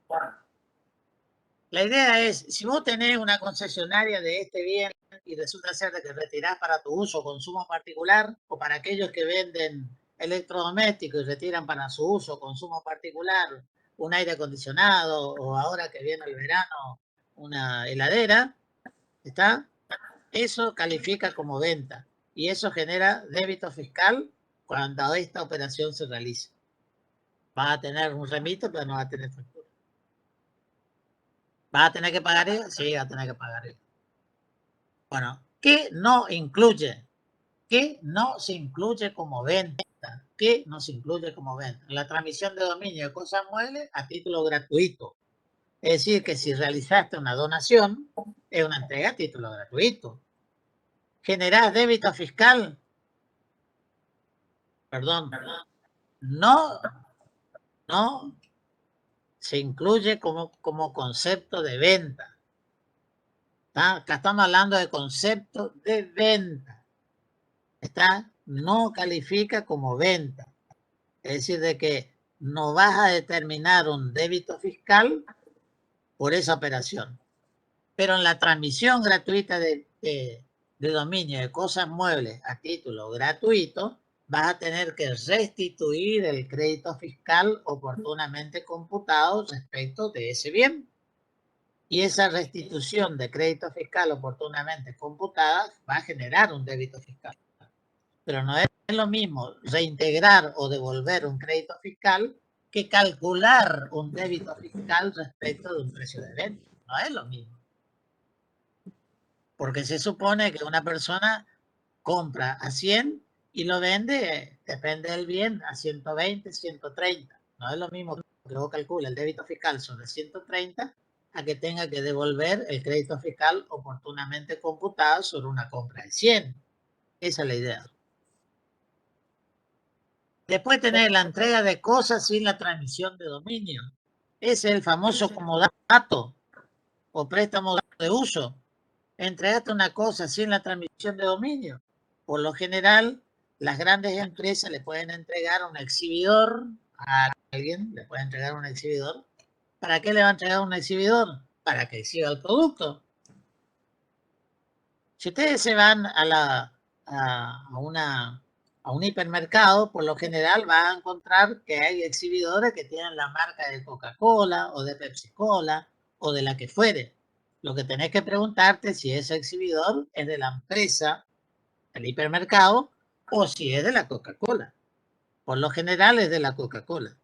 Speaker 1: la idea es, si vos tenés una concesionaria de este bien y resulta ser de que retirás para tu uso o consumo particular, o para aquellos que venden electrodomésticos y retiran para su uso o consumo particular un aire acondicionado, o ahora que viene el verano, una heladera, ¿está? Eso califica como venta y eso genera débito fiscal cuando esta operación se realice. Va a tener un remito, pero no va a tener factura. ¿Va a tener que pagar eso? Sí, va a tener que pagar eso. Bueno, ¿qué no incluye? ¿Qué no se incluye como venta? ¿Qué no se incluye como venta? La transmisión de dominio de cosas muebles a título gratuito. Es decir, que si realizaste una donación, es una entrega a título gratuito. ¿Generás débito fiscal? Perdón. No se incluye como concepto de venta. Acá estamos hablando de concepto de venta. No califica como venta. Es decir, de que no vas a determinar un débito fiscal por esa operación. Pero en la transmisión gratuita de dominio de cosas muebles a título gratuito, vas a tener que restituir el crédito fiscal oportunamente computado respecto de ese bien. Y esa restitución de crédito fiscal oportunamente computada va a generar un débito fiscal. Pero no es lo mismo reintegrar o devolver un crédito fiscal que calcular un débito fiscal respecto de un precio de venta. No es lo mismo. Porque se supone que una persona compra a 100 y lo vende, depende del bien, a 120, 130. No es lo mismo que vos calcules el débito fiscal sobre 130 a que tenga que devolver el crédito fiscal oportunamente computado sobre una compra de 100. Esa es la idea. Después tener la entrega de cosas sin la transmisión de dominio. Ese es el famoso comodato o préstamo de uso. Entregaste una cosa sin la transmisión de dominio. Por lo general, las grandes empresas le pueden entregar un exhibidor a alguien, le pueden entregar un exhibidor. ¿Para qué le va a entregar un exhibidor? Para que exhiba el producto. Si ustedes se van a un hipermercado, por lo general van a encontrar que hay exhibidores que tienen la marca de Coca-Cola o de Pepsi-Cola o de la que fuere. Lo que tenés que preguntarte si ese exhibidor es de la empresa, del hipermercado, o si es de la Coca-Cola. Por lo general es de la Coca-Cola.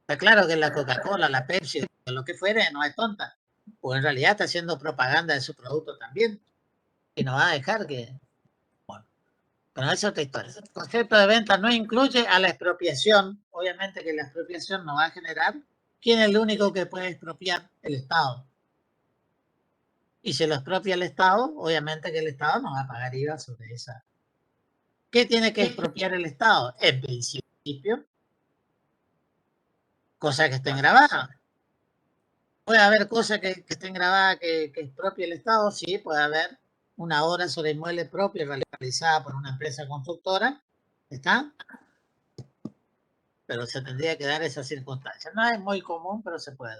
Speaker 1: Está claro que la Coca-Cola, la Pepsi, o lo que fuere, no es tonta. O en realidad está haciendo propaganda de su producto también. Y no va a dejar que... Bueno, pero esa es otra historia. El concepto de venta no incluye a la expropiación. Obviamente que la expropiación no va a generar. ¿Quién es el único que puede expropiar? El Estado. Y si lo expropia el Estado, obviamente que el Estado no va a pagar IVA sobre esa. ¿Qué tiene que expropiar el Estado? En principio, cosas que estén grabadas. ¿Puede haber cosas que estén grabadas que expropie el Estado? Sí, puede haber una obra sobre inmueble propio realizada por una empresa constructora. ¿Está? Pero se tendría que dar esa circunstancia. No es muy común, pero se puede.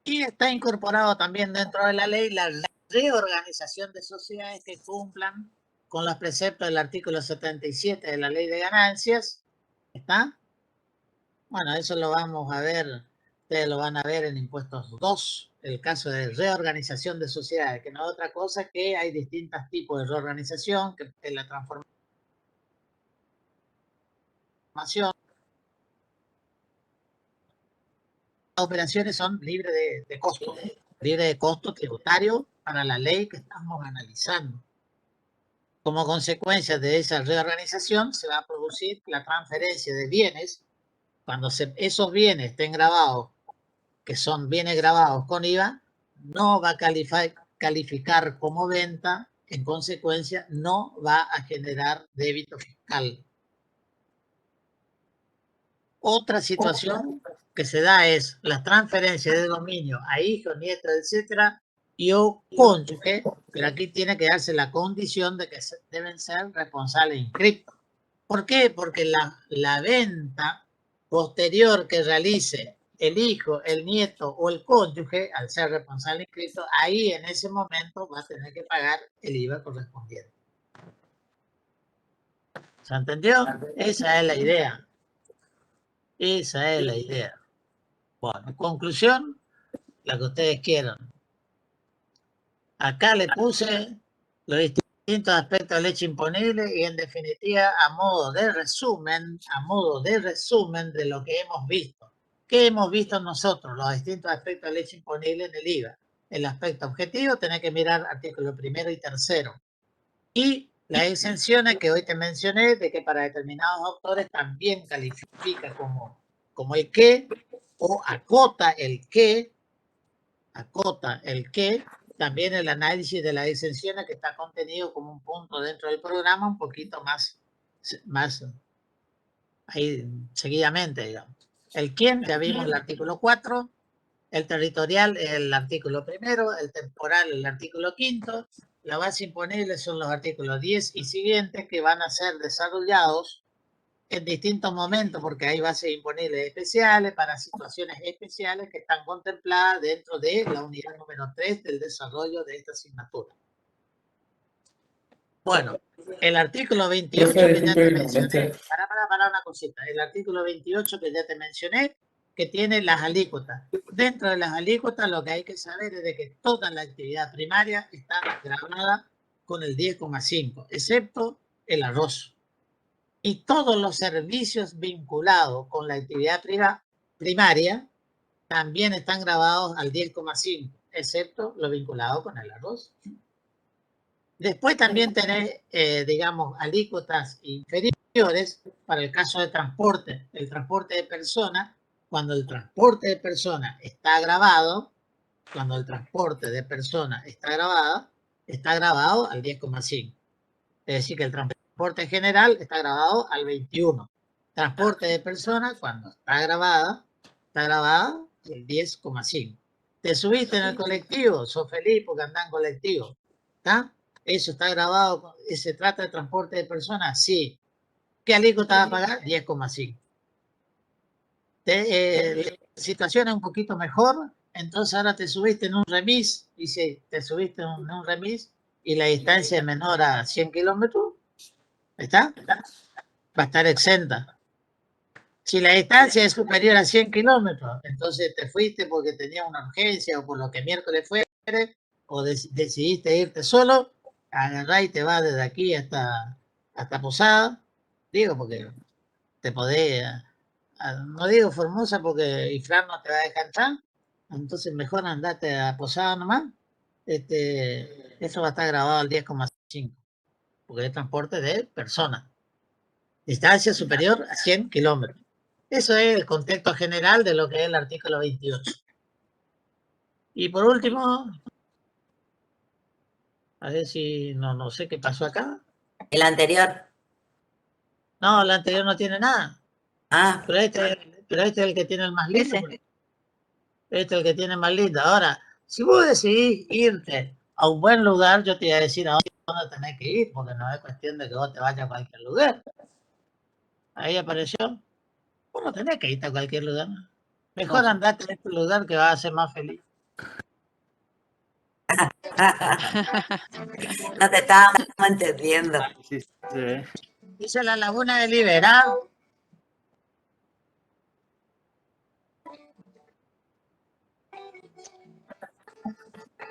Speaker 1: Y está incorporado también dentro de la ley la reorganización de sociedades que cumplan con los preceptos del artículo 77 de la ley de ganancias. ¿Está? Bueno, eso lo vamos a ver, ustedes lo van a ver en impuestos 2, el caso de reorganización de sociedades, que no es otra cosa que hay distintos tipos de reorganización, que es la transformación. Las operaciones son libres de costo, libres de costo tributario para la ley que estamos analizando. Como consecuencia de esa reorganización se va a producir la transferencia de bienes. Cuando esos bienes estén grabados, que son bienes grabados con IVA, no va a calificar como venta, en consecuencia no va a generar débito fiscal. Otra situación que se da es la transferencia de dominio a hijos, nietos, etcétera, y o cónyuge, pero aquí tiene que darse la condición de que deben ser responsables inscritos. ¿Por qué? Porque la venta posterior que realice el hijo, el nieto o el cónyuge, al ser responsable inscrito, ahí en ese momento va a tener que pagar el IVA correspondiente. ¿Se entendió? Esa es la idea. Esa es la idea. Bueno, conclusión, la que ustedes quieran. Acá le puse los distintos aspectos del hecho imponible y en definitiva a modo de resumen de lo que hemos visto. ¿Qué hemos visto nosotros? Los distintos aspectos del hecho imponible en el IVA. el aspecto objetivo, tenés que mirar artículo primero y tercero. Y las exenciones que hoy te mencioné, de que para determinados autores también califica como el que, o acota el que, también el análisis de las exenciones que está contenido como un punto dentro del programa, un poquito más ahí seguidamente, digamos. El quién, ya vimos el artículo 4, el territorial, el artículo primero, el temporal, el artículo 5, la base imponible son los artículos 10 y siguientes que van a ser desarrollados en distintos momentos, porque hay bases imponibles especiales para situaciones especiales que están contempladas dentro de la unidad número 3 del desarrollo de esta asignatura. Bueno, el artículo 28 que ya te mencioné, para una cosita, el artículo 28 que ya te mencioné, que tiene las alícuotas. Dentro de las alícuotas lo que hay que saber es de que toda la actividad primaria está gravada con el 10,5, excepto el arroz. Y todos los servicios vinculados con la actividad primaria también están grabados al 10,5, excepto lo vinculado con el arroz. Después también tenés, digamos, alícuotas inferiores para el caso de transporte. El transporte de personas, cuando el transporte de personas está grabado, está grabado al 10,5. Es decir, que el transporte general está grabado al 21. Transporte de personas, cuando está grabado al 10,5. Te subiste en el colectivo, sos feliz porque andás en colectivo. ¿Está? Eso está grabado. ¿Se trata de transporte de personas? Sí. ¿Qué alícuota va a pagar? 10,5. La situación es un poquito mejor. Entonces ahora te subiste en un remis. Dice, te subiste en un remis y la distancia es menor a 100 kilómetros. ¿Está? Va a estar exenta. Si la distancia es superior a 100 kilómetros, entonces te fuiste porque tenías una urgencia o por lo que miércoles fuere, o decidiste irte solo, agarrá y te vas desde aquí hasta Posada. Digo, porque te podés, no digo Formosa porque Ifrán no te va a dejar entrar, entonces mejor andate a Posada nomás. Eso va a estar grabado al 10,5, porque es transporte de personas. Distancia superior a 100 kilómetros. Eso es el contexto general de lo que es el artículo 28. Y por último, a ver si no sé qué pasó acá.
Speaker 3: El anterior.
Speaker 1: No, el anterior no tiene nada.
Speaker 3: Ah,
Speaker 1: Pero este es el que tiene el más lindo. Este es el que tiene el más lindo. Ahora, si vos decidís irte a un buen lugar, yo te voy a decir a dónde tenés que ir, porque no es cuestión de que vos te vayas a cualquier lugar. Ahí apareció. Vos no tenés que irte a cualquier lugar. Mejor andate a este lugar que vas a ser más feliz.
Speaker 3: no te estábamos entendiendo.
Speaker 9: Sí, se ve.
Speaker 1: Dice la Laguna de Liberado.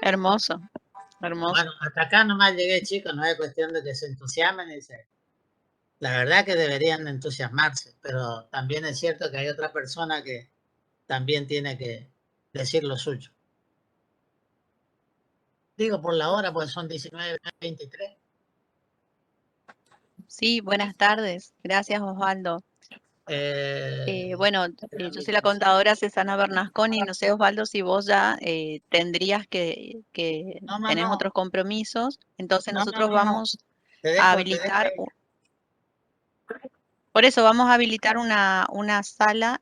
Speaker 2: Hermoso, hermoso.
Speaker 1: Bueno, hasta acá nomás llegué, chicos, no es cuestión de que se entusiasmen. La verdad que deberían entusiasmarse, pero también es cierto que hay otra persona que también tiene que decir lo suyo. Digo por la hora, pues son 19:23.
Speaker 2: Sí, buenas tardes. Gracias, Osvaldo. Bueno, yo soy la contadora Cesana Bernasconi, no sé, Osvaldo, si vos ya tendrías que tenés otros compromisos, entonces nosotros vamos a habilitar, por eso vamos a habilitar una sala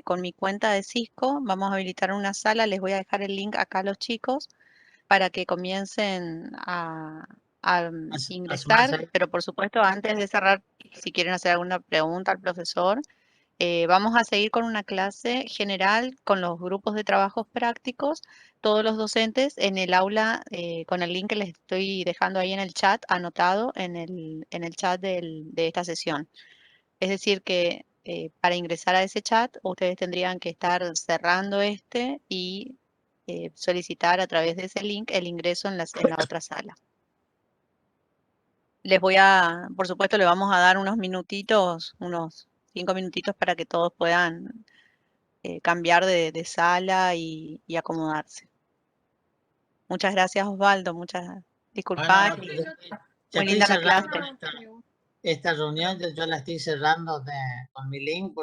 Speaker 2: con mi cuenta de Cisco, vamos a habilitar una sala, les voy a dejar el link acá a los chicos para que comiencen a ingresar, pero por supuesto antes de cerrar, si quieren hacer alguna pregunta al profesor, vamos a seguir con una clase general con los grupos de trabajos prácticos, todos los docentes en el aula con el link que les estoy dejando ahí en el chat, anotado en el chat de esta sesión. Es decir que para ingresar a ese chat ustedes tendrían que estar cerrando y solicitar a través de ese link el ingreso en la otra sala. Les voy a, por supuesto, le vamos a dar unos minutitos, unos 5 minutitos para que todos puedan cambiar de sala y acomodarse. Muchas gracias, Osvaldo. Muchas
Speaker 1: Bueno,
Speaker 2: disculpas.
Speaker 1: no, pero ya
Speaker 2: Muy
Speaker 1: estoy
Speaker 2: linda la
Speaker 1: cerrando
Speaker 2: clase.
Speaker 1: esta reunión, yo la estoy cerrando con mi link.